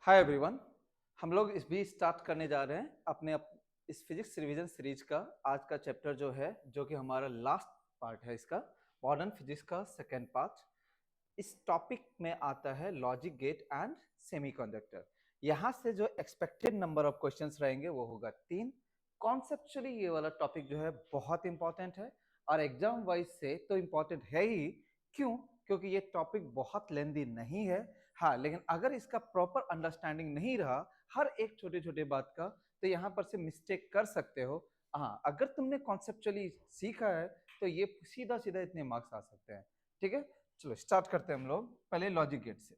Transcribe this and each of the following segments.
Hi everyone. हम लोग इस भी स्टार्ट करने जा रहे हैं अपने इस फिजिक्स रिवीजन सीरीज का आज का चैप्टर जो है, जो कि हमारा लास्ट पार्ट है इसका, मॉडर्न फिजिक्स का सेकेंड पार्ट। इस टॉपिक में आता है लॉजिक गेट एंड सेमीकंडक्टर। यहाँ से जो एक्सपेक्टेड नंबर ऑफ क्वेश्चंस रहेंगे वो होगा 3। कॉन्सेप्चुअली ये वाला टॉपिक जो है बहुत इंपॉर्टेंट है और एग्जाम वाइज से तो इम्पॉर्टेंट है ही। क्यों? क्योंकि ये टॉपिक बहुत लेंदी नहीं है। हाँ, लेकिन अगर इसका प्रॉपर अंडरस्टैंडिंग नहीं रहा हर एक छोटे छोटे बात का, तो यहाँ पर से मिस्टेक कर सकते हो। हाँ, अगर तुमने कॉन्सेप्चुअली सीखा है तो ये सीधा सीधा इतने मार्क्स आ सकते हैं। ठीक है, चलो स्टार्ट करते हैं हम लोग पहले लॉजिक गेट से।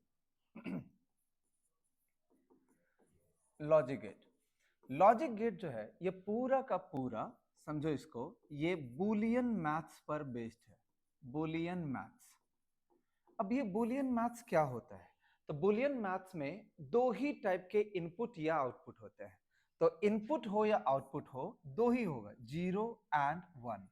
लॉजिक गेट जो है ये पूरा का पूरा, समझो इसको, ये बुलियन मैथ्स पर बेस्ड है। Boolean maths. अब ये बुलियन मैथ्स क्या होता है? तो बुलियन मैथ्स में दो ही टाइप के इनपुट या आउटपुट होते हैं। तो इनपुट हो या आउटपुट हो, दो ही होगा, 0 एंड 1।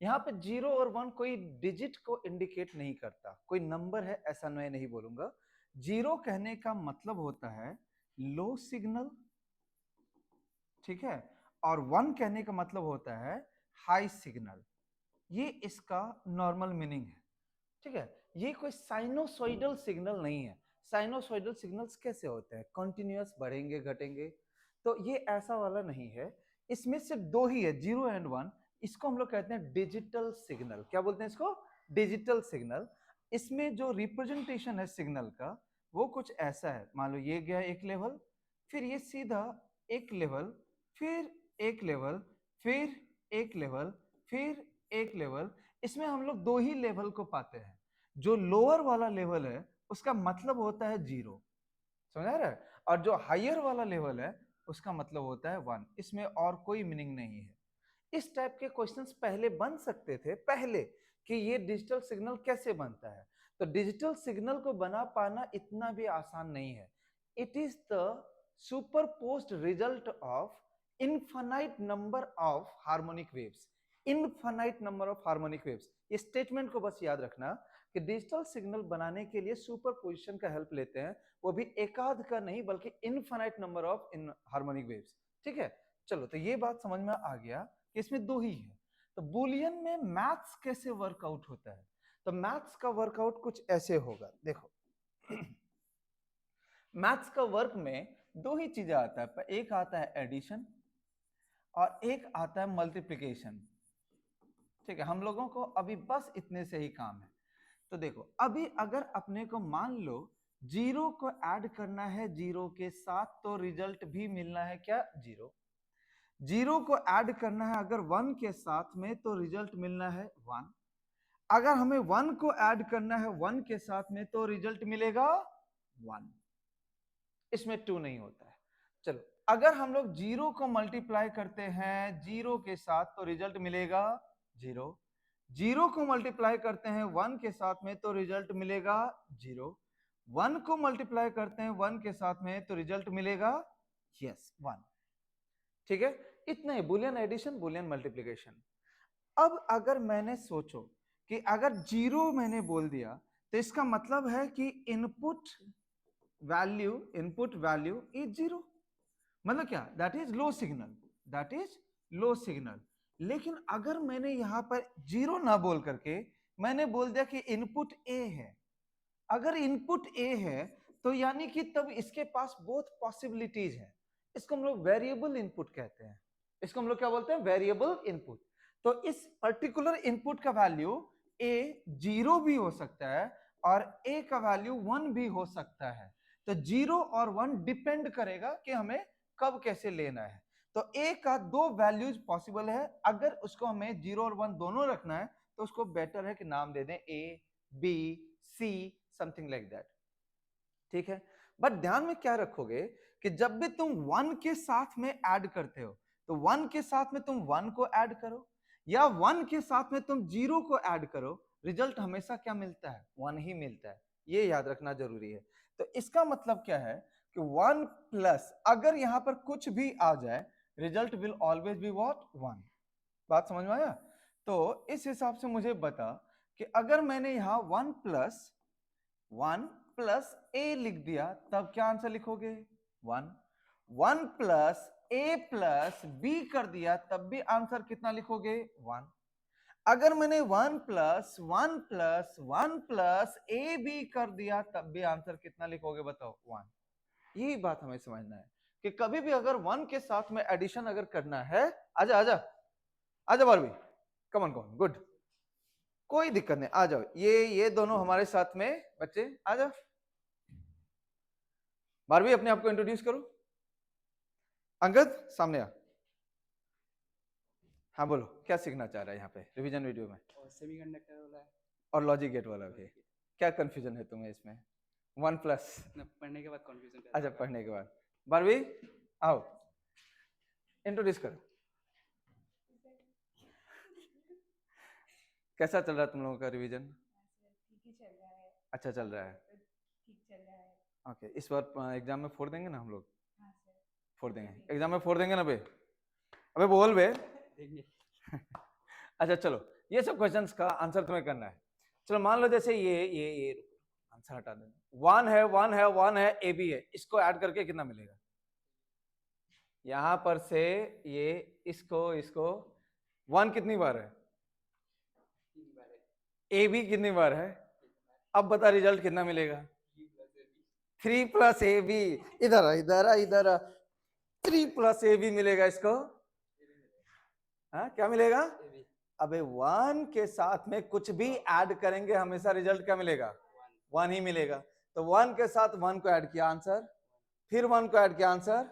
यहाँ पे 0 और 1 कोई डिजिट को इंडिकेट नहीं करता, कोई नंबर है ऐसा मैं नहीं बोलूंगा। 0 कहने का मतलब होता है लो सिग्नल, ठीक है, और 1 कहने का मतलब होता है हाई सिग्नल। ये इसका नॉर्मल मीनिंग है। ठीक है, ये कोई साइनोसॉइडल सिग्नल नहीं है। साइनोसॉइडल सिग्नल्स कैसे होते हैं? कंटिन्यूअस बढ़ेंगे घटेंगे। तो ये ऐसा वाला नहीं है। इसमें सिर्फ दो ही है, 0 एंड 1। इसको हम लोग कहते हैं डिजिटल सिग्नल। क्या बोलते हैं इसको? Digital signal. इसमें जो रिप्रेजेंटेशन है सिग्नल का वो कुछ ऐसा है। मान लो ये गया एक लेवल, फिर ये सीधा एक लेवल, फिर एक लेवल, फिर एक लेवल, फिर एक लेवल। इसमें हम लोग दो ही लेवल को पाते हैं। जो लोअर वाला लेवल है उसका मतलब होता है 0, समझ रहा है, और जो हायर वाला लेवल है उसका मतलब होता है 1। इसमें और कोई मीनिंग नहीं है। इस टाइप के क्वेश्चंस पहले बन सकते थे पहले, कि ये डिजिटल सिग्नल कैसे बनता है। तो डिजिटल सिग्नल को बना पाना इतना भी आसान नहीं है। It is the superposed result of infinite number of harmonic waves. Infinite number of harmonic waves, ये स्टेटमेंट को बस याद रखना कि डिजिटल सिग्नल बनाने के लिए सुपरपोजिशन का हेल्प लेते हैं, वो भी एकाध का नहीं बल्कि infinite number of in harmonic waves. ठीक है, चलो तो ये बात समझ में आ गया कि इसमें दो ही है। तो बुलियन में मैथ्स कैसे वर्कआउट होता है? तो मैथ्स का वर्कआउट कुछ ऐसे होगा, देखो। मैथ्स का वर्क में दो ही चीजें आता है, एक आता है एडिशन और एक आता है मल्टीप्लिकेशन। ठीक है, हम लोगों को अभी बस इतने से ही काम है। तो देखो, अभी अगर अपने को मान लो 0 को ऐड करना है 0 के साथ तो रिजल्ट भी मिलना है क्या? 0। 0 को ऐड करना है अगर 1 के साथ में तो रिजल्ट मिलना है 1। अगर हमें 1 को ऐड करना है 1 के साथ में तो रिजल्ट मिलेगा 1। इसमें 2 नहीं होता है। चलो, अगर हम लोग 0 को मल्टीप्लाई करते हैं 0 के साथ तो रिजल्ट मिलेगा 0। 0 को मल्टीप्लाई करते हैं 1 के साथ में तो रिजल्ट मिलेगा 0। 1 को मल्टीप्लाई करते हैं 1 के साथ में तो रिजल्ट मिलेगा 1। ठीक है, इतना ही, बुलियन एडिशन, बुलियन मल्टीप्लिकेशन। अब अगर मैंने सोचो कि अगर 0 मैंने बोल दिया तो इसका मतलब है कि इनपुट वैल्यू इज 0। मतलब क्या? That is low signal, that is low signal. लेकिन अगर मैंने यहां पर 0 ना बोल करके मैंने बोल दिया कि इनपुट ए है, अगर इनपुट ए है तो यानी कि तब इसके पास बहुत पॉसिबिलिटीज है। इसको हम लोग वेरिएबल इनपुट कहते हैं। इसको हम लोग क्या बोलते हैं? Variable input. तो इस पर्टिकुलर इनपुट का वैल्यू ए 0 भी हो सकता है और ए का वैल्यू 1 भी हो सकता है। तो 0 और 1 डिपेंड करेगा कि हमें कब कैसे लेना है। तो ए का दो वैल्यूज पॉसिबल है। अगर उसको हमें 0 और 1 दोनों रखना है तो उसको बेटर है कि नाम दे दें A, B, C, something like that. ठीक है, बट ध्यान में क्या रखोगे कि जब भी तुम 1 के साथ में ऐड करते हो तो 1 के साथ में तुम 1 को ऐड करो या 1 के साथ में तुम 0 को ऐड करो, रिजल्ट हमेशा क्या मिलता है? 1 ही मिलता है। ये याद रखना जरूरी है। तो इसका मतलब क्या है कि 1 प्लस अगर यहां पर कुछ भी आ जाए, result will always be what? 1। बात समझ में आया? तो इस हिसाब से मुझे बता कि अगर मैंने यहां 1 प्लस 1 प्लस ए लिख दिया तब क्या आंसर लिखोगे 1। 1 प्लस ए प्लस बी कर दिया तब भी आंसर कितना लिखोगे 1। अगर मैंने 1 plus 1 plus 1 plus a b कर दिया तब भी आंसर कितना लिखोगे बताओ 1। यही बात हमें समझना है कि कभी भी अगर 1 के साथ में एडिशन अगर करना है, आजा आजा आजा बारवी, कमन कमन, गुड, कोई दिक्कत नहीं, आ जाओ, ये दोनों हमारे साथ में बच्चे आ जाओ। बारवी अपने आप को इंट्रोड्यूस करो। अंगद सामने आ। हाँ बोलो, क्या सीखना चाह रहा है यहाँ पे रिवीजन वीडियो में? सेमीकंडक्टर वाला है और लॉजिक गेट वाला भी। क्या कंफ्यूजन है तुम्हें इसमें? 1 प्लस पढ़ने के बाद कंफ्यूजन। अच्छा, पढ़ने के बाद। बारवी आओ, इंट्रोड्यूस करो। कैसा चल रहा है तुम लोगों का रिवीजन? ठीक ही चल रहा है। अच्छा चल रहा है, ठीक चल रहा है। ओके। इस बार एग्जाम में फोड़ देंगे ना हम लोग? हाँ सर। फोड़ देंगे एग्जाम में, फोड़ देंगे ना बे? अबे बोल बे। देंगे। अच्छा चलो, ये सब क्वेश्चंस का आंसर तुम्हें करना है। चलो मान लो जैसे ये आंसर हटा देना, 1 है 1 है 1 है ए बी है, इसको ऐड करके कितना मिलेगा? यहां पर से ये इसको 1 कितनी बार है? ए बी कितनी बार है? अब बता रिजल्ट कितना मिलेगा? 3 प्लस ए बी। इधर इधर 3 प्लस ए बी मिलेगा इसको। हाँ क्या मिलेगा? अबे 1 के साथ में कुछ भी ऐड करेंगे हमेशा रिजल्ट क्या मिलेगा? 1 ही मिलेगा। तो 1 के साथ 1 को ऐड किया आंसर, फिर 1 को ऐड किया आंसर,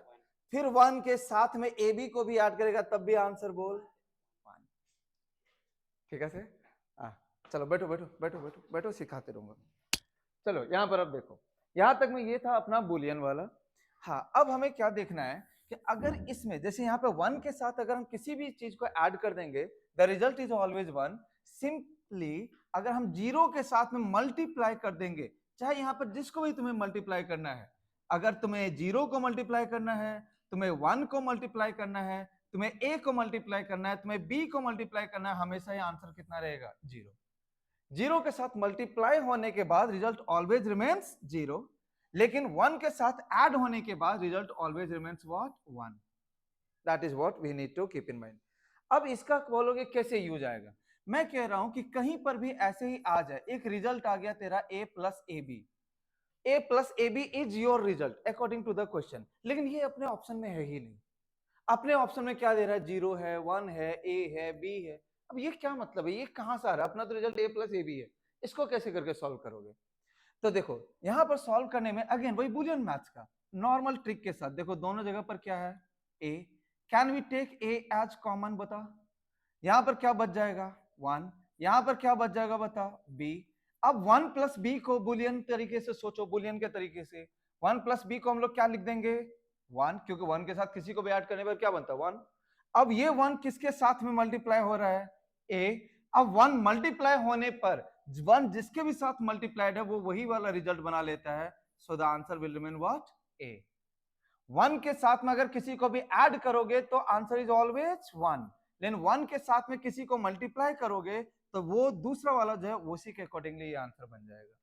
फिर 1 के साथ में ए बी को भी ऐड करेगा तब भी आंसर बोल 1। ठीक है से? चलो बैठो बैठो बैठो बैठो बैठो, सिखाते रहूंगा। चलो यहां पर अब देखो, यहां तक में ये था अपना बुलियन वाला। हाँ अब हमें क्या देखना है कि अगर इसमें जैसे यहाँ पे 1 के साथ अगर हम किसी भी चीज को ऐड कर देंगे the result is always 1। Simply अगर हम 0 के साथ में मल्टीप्लाई कर देंगे, चाहे यहाँ पर जिसको भी तुम्हें मल्टीप्लाई करना है, अगर तुम्हें 0 को मल्टीप्लाई करना है, तुम्हें 1 को मल्टीप्लाई करना है, तुम्हें a को मल्टीप्लाई करना है, तुम्हें b को मल्टीप्लाई करना है, हमेशा ये आंसर कितना रहेगा? 0। 0 के साथ मल्टीप्लाई होने के बाद रिजल्ट ऑलवेज रिमेन्स 0, लेकिन 1 के साथ ऐड होने के बाद result always remains what? 1। That is what we need to keep in mind. अब इसका बोलोगे कैसे यूज आएगा? मैं कह रहा हूं कि कहीं पर भी ऐसे ही आ जाए, एक रिजल्ट आ गया तेरा a plus a b, a plus a b is your result according to the question, लेकिन ये अपने ऑप्शन में है ही नहीं। अपने ऑप्शन में क्या दे रहा है? 0 है, 1 है, a है, b है। अब ये क्या मतलब है? ये कहां से आ रहा है? अपना तो result a plus a b है, इसको कैसे करके सॉल्व करोगे? तो देखो यहां पर सॉल्व करने में अगेन वही बुलियन मैथ्स का नॉर्मल ट्रिक के साथ, देखो दोनों जगह पर क्या है? a, can we take a as common? बता यहां पर क्या बच जाएगा? 1। यहां पर क्या बच जाएगा बता? b। अब 1 प्लस बी को बुलियन तरीके से सोचो, बुलियन के तरीके से 1 प्लस बी को हम लोग क्या लिख देंगे? 1, क्योंकि 1 के साथ किसी को भी ऐड करने पर क्या बनता है? 1। अब ये 1 किसके साथ में मल्टीप्लाई हो रहा है? a। अब 1 मल्टीप्लाई होने पर 1 जिसके भी साथ मल्टीप्लाइड है वो वही वाला रिजल्ट बना लेता है। So the answer will remain what? a। 1 के साथ में अगर किसी को भी ऐड करोगे तो आंसर इज ऑलवेज 1, लेकिन 1 के साथ में किसी को मल्टीप्लाई करोगे तो वो दूसरा वाला जो है उसी के अकॉर्डिंगली ये आंसर बन जाएगा।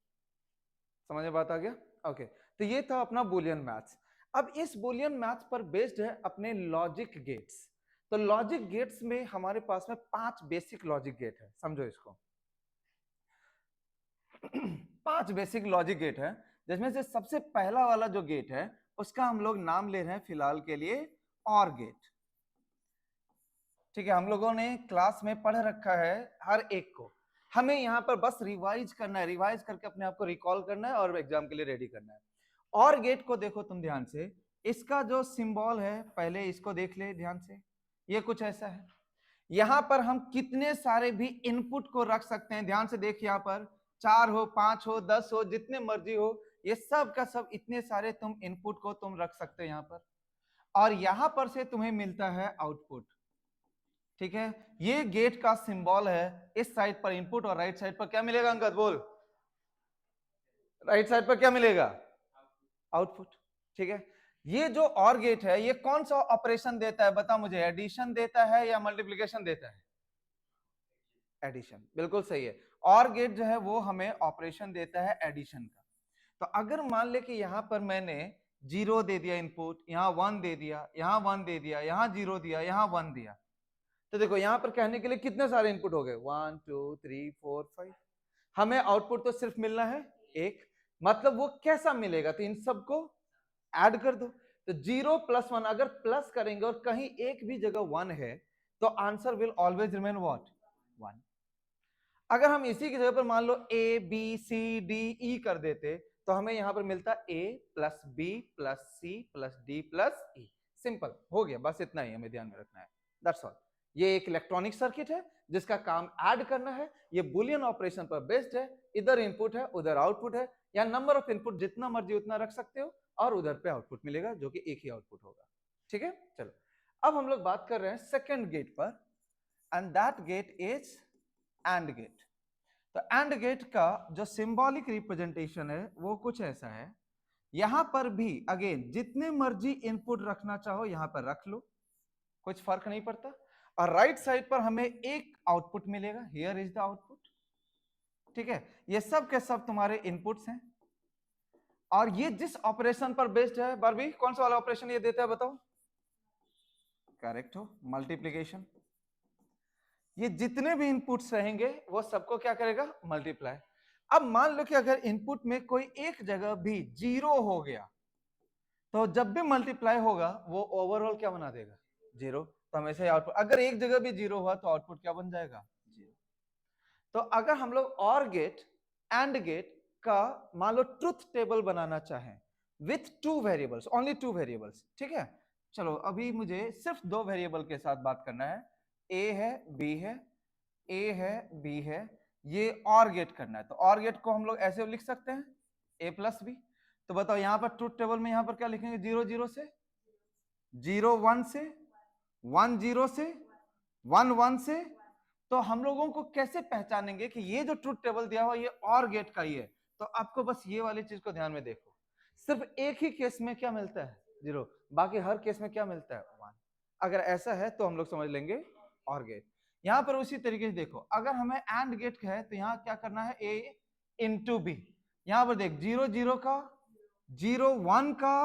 समझ में बात आ गया? ओके तो ये था अपना बुलियन मैथ्स। अब इस बुलियन मैथ्स पर बेस्ड है अपने लॉजिक गेट्स। तो लॉजिक गेट्स में हमारे पास में 5 बेसिक लॉजिक गेट है, समझो इसको। 5 बेसिक लॉजिक गेट है, जिसमें से सबसे पहला वाला जो गेट है उसका हम लोग नाम ले रहे हैं फिलहाल के लिए और गेट। ठीक है, हम लोगों ने क्लास में पढ़ रखा है हर एक को, हमें यहाँ पर बस रिवाइज करना है, रिवाइज करके अपने आप को रिकॉल करना है और एग्जाम के लिए रेडी करना है। और गेट को देखो तुम ध्यान से, इसका जो सिंबल है पहले इसको देख ले ध्यान से, ये कुछ ऐसा है। यहां पर हम कितने सारे भी इनपुट को रख सकते हैं, ध्यान से देख, यहाँ पर 4 हो, 5 हो, 10 हो, जितने मर्जी हो, ये सब का सब इतने सारे तुम इनपुट को तुम रख सकते हो यहाँ पर, और यहां पर से तुम्हें मिलता है आउटपुट। ठीक है, ये गेट का सिंबल है। इस साइड पर इनपुट और राइट साइड पर क्या मिलेगा? अंकद बोल, राइट साइड पर क्या मिलेगा? आउटपुट। ठीक है, ये जो और गेट है ये कौन सा ऑपरेशन देता है बता मुझे? एडिशन देता है या मल्टीप्लिकेशन देता है? एडिशन, बिल्कुल सही है। और गेट जो है वो हमें ऑपरेशन देता है एडिशन का। तो अगर मान ले कि यहां पर मैंने 0 दे दिया इनपुट, यहां 1 दे दिया, यहां 1 दे दिया, यहां 0 दिया, यहां 1 दिया, तो देखो यहां पर कहने के लिए कितने सारे इनपुट हो गए, 1 2 3 4 5। हमें आउटपुट तो सिर्फ मिलना है एक, मतलब वो कैसा मिलेगा, तो इन सबको ऐड कर दो। तो 0 + 1 अगर प्लस करेंगे और कहीं एक भी जगह 1 है तो answer will always remain what, 1। अगर हम इसी की जगह पर मान लो ए बी सी डी ई कर देते तो हमें यहां पर मिलता A plus B plus C plus D plus E. Simple हो गया, बस इतना ही हमें ध्यान में रखना है, दैट्स ऑल। ये एक इलेक्ट्रॉनिक सर्किट है जिसका काम ऐड करना है। ये बुलियन ऑपरेशन पर बेस्ड है, इधर इनपुट है उधर आउटपुट है, या नंबर ऑफ इनपुट जितना मर्जी उतना रख सकते हो और उधर पे आउटपुट मिलेगा जो कि एक ही आउटपुट होगा। ठीक है, चलो अब हम लोग बात कर रहे हैं सेकेंड गेट पर, and that gate is and gate. तो एंड गेट का जो सिंबॉलिक रिप्रेजेंटेशन है वो कुछ ऐसा है। यहां पर भी अगेन जितने मर्जी इनपुट रखना चाहो यहां पर रख लो, कुछ फर्क नहीं पड़ता। और राइट साइड पर हमें एक आउटपुट मिलेगा, हियर इज द आउटपुट। ठीक है, ये सब के सब तुम्हारे इनपुट्स हैं। और ये जिस ऑपरेशन पर बेस्ड है, बारबी कौन सा वाला ऑपरेशन ये देता है बताओ? करेक्ट हो, मल्टीप्लीकेशन। ये जितने भी इनपुट्स रहेंगे वो सबको क्या करेगा, मल्टीप्लाई। अब मान लो कि अगर इनपुट में कोई एक जगह भी 0 हो गया तो जब भी मल्टीप्लाई होगा वो ओवरऑल क्या बना देगा, 0। तो हमेशा ही आउटपुट, अगर एक जगह भी 0 हुआ तो आउटपुट क्या बन जाएगा, 0। तो अगर हम लोग और गेट एंड गेट का मान लो ट्रुथ टेबल बनाना चाहें विथ 2 वेरिएबल्स, ओनली 2 वेरिएबल्स, ठीक है। चलो अभी मुझे सिर्फ 2 वेरिएबल के साथ बात करना है, ए है बी है, ए है बी है, ये और गेट करना है। तो और गेट को हम लोग ऐसे लिख सकते हैं ए प्लस बी। तो बताओ यहां पर ट्रुथ टेबल में यहां पर क्या लिखेंगे, 0 0 से, 0 1 से, 1 0 से, 1 1 से। तो हम लोगों को कैसे पहचानेंगे कि ये जो ट्रुथ टेबल दिया हुआ ये और गेट का ही है? तो आपको बस ये वाली चीज को ध्यान में देखो, सिर्फ एक ही केस में क्या मिलता है, 0, बाकी हर केस में क्या मिलता है, 1। अगर ऐसा है तो हम लोग समझ लेंगे और गेट। यहां पर उसी तरीके से देखो, अगर हमें एंड गेट है तो यहां क्या करना है, ए इंटू बी। यहां पर देख 0 0 का, 0 1 का,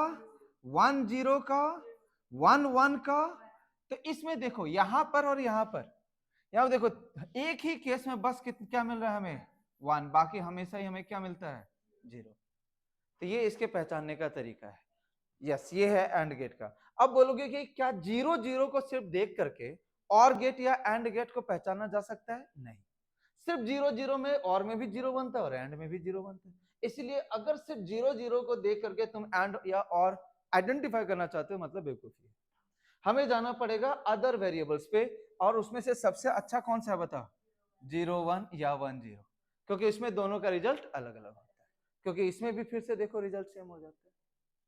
1 0 का, 1 1 का। तो इसमें देखो यहां पर और यहां पर, यहां देखो एक ही केस में बस क्या मिल रहा है हमें, 1, बाकी हमेशा ही हमें क्या मिलता है, 0। तो ये इसके पहचानने का तरीका है। यस, ये है एंड गेट का। अब बोलोगे कि क्या 0 0 को सिर्फ देख करके और गेट या एंड गेट को पहचाना जा सकता है? नहीं, सिर्फ 0 0 में और में भी 0 बनता है और एंड में भी 0 बनता है। इसलिए अगर सिर्फ 0 0 को देख करके तुम एंड या और आइडेंटिफाई करना चाहते हो मतलब बेवकूफी है। हमें जाना पड़ेगा अदर वेरिएबल्स पे, और उसमें से सबसे अच्छा कौन सा है बता, 0 1 या 1 0, क्योंकि इसमें दोनों का रिजल्ट अलग अलग होता है, क्योंकि इसमें भी फिर से देखो रिजल्ट सेम हो जाता है।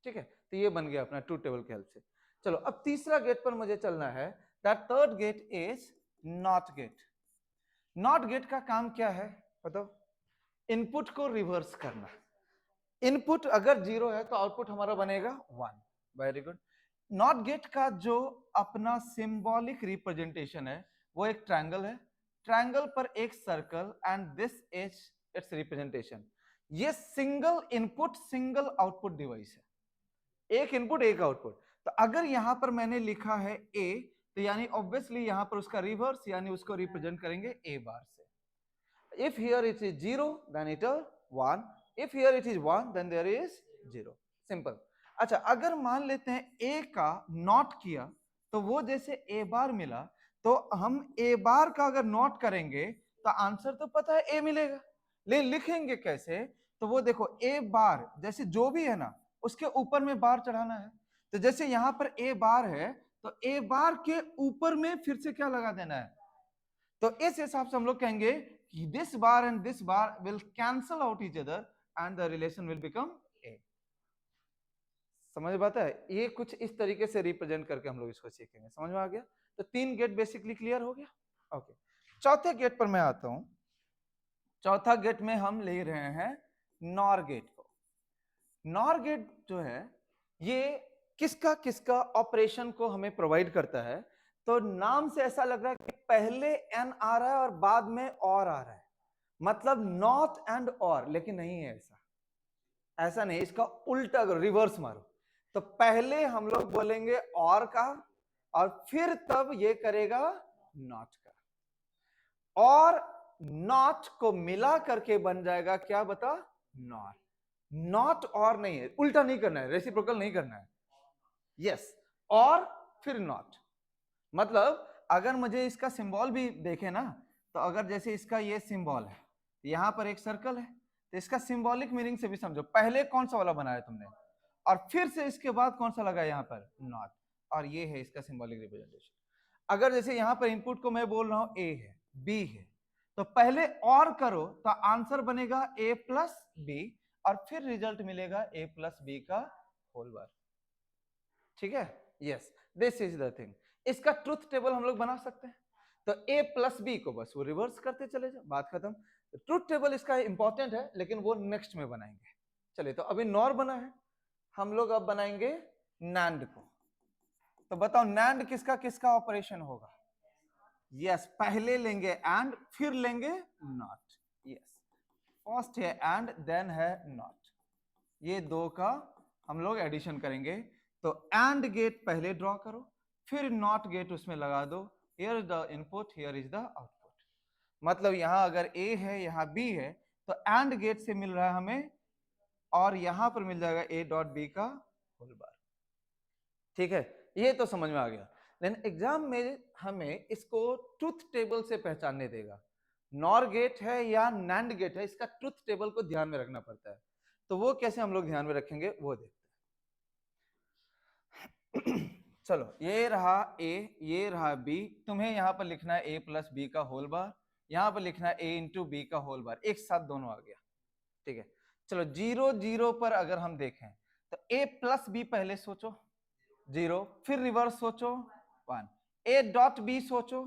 ठीक है, तो ये बन गया अपना ट्रुथ टेबल की हेल्प से। चलो अब तीसरा गेट पर मुझे चलना है, that third gate is not gate. Not gate का काम क्या है बताओ, इनपुट को रिवर्स करना। इनपुट अगर 0 है तो आउटपुट हमारा बनेगा 1। Very good. नॉट गेट का जो अपना सिंबॉलिक रिप्रेजेंटेशन है वो एक ट्रायंगल है, ट्रायंगल पर एक circle, and this is its representation. ये single input single output device है, एक इनपुट एक आउटपुट। तो अगर यहां पर मैंने लिखा है ए, तो यानी ऑब्वियसली यहां पर उसका रिवर्स यानी उसको रिप्रेजेंट करेंगे ए बार से। If here it is 0 then it 1, if here it is 1 then there is 0, simple. अच्छा, अगर मान लेते हैं ए का नॉट किया तो वो जैसे ए बार मिला, तो हम ए बार का अगर नॉट करेंगे तो आंसर तो पता है ए मिलेगा, लेकिन लिखेंगे कैसे? तो वो देखो ए बार जैसे जो भी है ना उसके ऊपर में बार चढ़ाना है। तो जैसे यहां पर ए बार है तो ए बार के ऊपर में फिर से क्या लगा देना है। तो इस हिसाब से हम लोग कहेंगे कि this bar and this bar will cancel out each other and the relation will become a. समझ बात है? ये कुछ इस तरीके से रिप्रेजेंट करके हम लोग इसको सीखेंगे। समझ में आ गया? तो 3 गेट बेसिकली क्लियर हो गया। ओके, चौथे गेट पर मैं आता हूं। चौथा गेट में हम ले रहे हैं नॉर गेट को। नॉर गेट जो है ये किसका किसका ऑपरेशन को हमें प्रोवाइड करता है? तो नाम से ऐसा लग रहा है कि पहले एन आ रहा है और बाद में और आ रहा है, मतलब नॉट एंड और, लेकिन नहीं है ऐसा। ऐसा नहीं, इसका उल्टा करो, रिवर्स मारो। तो पहले हम लोग बोलेंगे और का, और फिर तब ये करेगा नॉट का, और नॉट को मिला करके बन जाएगा क्या, बता, नॉट। नॉट और नहीं है, उल्टा नहीं करना है, रेसिप्रोकल नहीं करना है। यस, और फिर नॉट। मतलब अगर मुझे इसका सिंबल भी देखे ना, तो अगर जैसे इसका ये सिंबल है, यहां पर एक सर्कल है, तो इसका सिंबॉलिक मीनिंग से भी समझो, पहले कौन सा वाला बनाया तुमने, और फिर से इसके बाद कौन सा लगा यहाँ पर, नॉट, और ये है इसका सिंबॉलिक रिप्रेजेंटेशन। अगर जैसे यहाँ पर इनपुट को मैं बोल रहा हूं ए है, बी है, तो पहले और करो तो आंसर बनेगा ए प्लस बी, और फिर रिजल्ट मिलेगा ए प्लस बी का होल बार। ठीक है, yes, this is the thing. इसका ट्रुथ टेबल हम लोग बना सकते हैं, तो ए प्लस बी को बस वो रिवर्स करते चले जाओ, बात खत्म। ट्रुथ टेबल इसका इंपॉर्टेंट है, लेकिन वो नेक्स्ट में बनाएंगे। चलिए, तो अभी नॉर बना है, हम लोग अब बनाएंगे नैंड को। तो बताओ नैंड किसका किसका ऑपरेशन होगा? यस, पहले लेंगे एंड, फिर लेंगे नॉट। यस, फर्स्ट है एंड, देन है नॉट, ये दो का हम लोग एडिशन करेंगे। तो एंड गेट पहले ड्रॉ करो, फिर नॉट गेट उसमें लगा दो। Here is the input, here is the output. मतलब यहां अगर ए है, यहां बी है, तो एंड गेट से मिल रहा है हमें, और यहां पर मिल जाएगा ए डॉट बी का होल बार। ठीक है, ये तो समझ में आ गया। लेकिन एग्जाम में हमें इसको ट्रुथ टेबल से पहचानने देगा, नॉर गेट है या नैंड गेट है, इसका ट्रुथ टेबल को ध्यान में रखना पड़ता है। तो वो कैसे हम लोग ध्यान में रखेंगे वो देखते हैं। चलो, ये रहा ए, ये रहा बी, तुम्हें यहां पर लिखना है ए प्लस बी का होल बार, यहां पर लिखना है ए इंटू बी का होल बार, एक साथ दोनों आ गया। ठीक है, चलो 0 0 पर अगर हम देखें, तो ए प्लस बी पहले सोचो 0, फिर रिवर्स सोचो 1, ए डॉट बी सोचो,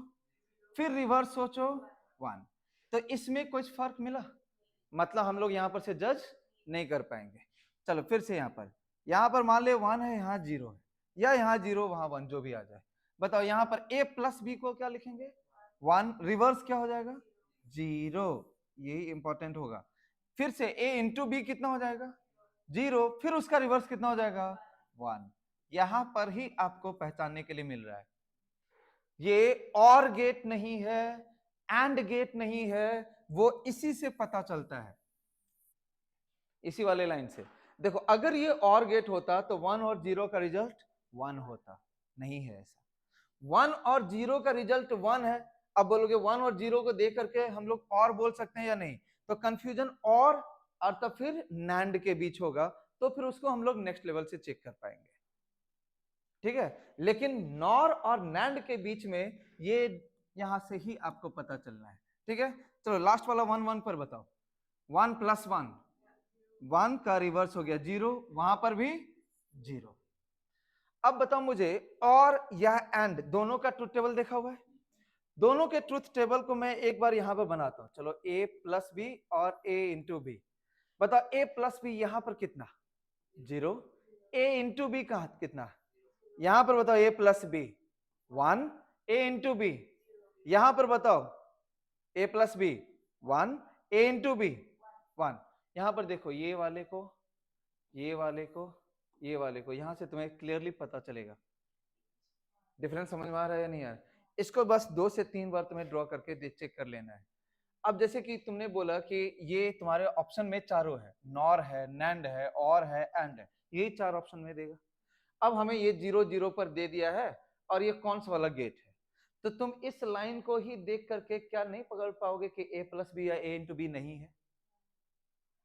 फिर रिवर्स सोचो 1। तो इसमें कुछ फर्क मिला? मतलब हम लोग यहां पर से जज नहीं कर पाएंगे। चलो फिर से यहां पर मान ले 1 है, यहां 0 है, या यहां 0 वहां 1, जो भी आ जाए। बताओ यहां पर a प्लस बी को क्या लिखेंगे? 1, रिवर्स क्या हो जाएगा? 0, यही इंपॉर्टेंट होगा। फिर से a इंटू बी कितना हो जाएगा? 0, फिर उसका रिवर्स कितना हो जाएगा? 1। यहां पर ही आपको पहचानने के लिए मिल रहा है, ये और गेट नहीं है, एंड गेट नहीं है, वो इसी से पता चलता है, इसी वाले लाइन से। देखो अगर ये और गेट होता तो 1 और 0 का रिजल्ट 1 होता, नहीं है ऐसा। 1 और 0 का रिजल्ट 1 है। अब बोलोगे 1 और 0 को देख करके हम लोग और बोल सकते हैं या नहीं? तो कंफ्यूजन और तो फिर नैंड के बीच होगा, तो फिर उसको हम लोग नेक्स्ट लेवल से चेक कर पाएंगे। ठीक है, लेकिन नॉर और नैंड के बीच में ये यहां से ही आपको पता चलना है। ठीक है, चलो लास्ट वाला 1 1 पर बताओ। 1 प्लस 1, 1 का रिवर्स हो गया 0, वहां पर भी 0। अब बताओ मुझे, और या एंड दोनों का ट्रुथ टेबल देखा हुआ है? दोनों के ट्रुथ टेबल को मैं एक बार यहां पर बनाता हूं। चलो a प्लस बी और a इंटू बी। बताओ a प्लस बी यहां पर कितना? 0। a इंटू बी का कितना? यहां पर बताओ a plus b 1, a into b यहां पर बताओ a plus b 1, a into b 1। यहां पर देखो, ये वाले को, ये वाले को, ये वाले को, यहां से तुम्हें क्लियरली पता चलेगा। डिफरेंस समझ में आ रहा है या नहीं आ रहा? इसको बस 2 से 3 बार तुम्हें ड्रॉ करके चेक कर लेना है। अब जैसे कि तुमने बोला कि ये तुम्हारे ऑप्शन में चारों है, नॉर है, नैंड है, और है, एंड है, यही 4 ऑप्शन में देगा। अब हमें ये 0 0 पर दे दिया है, और ये कौन सा वाला गेट है, तो तुम इस लाइन को ही देख करके क्या नहीं पकड़ पाओगे कि a प्लस बी या a इंटू बी नहीं है?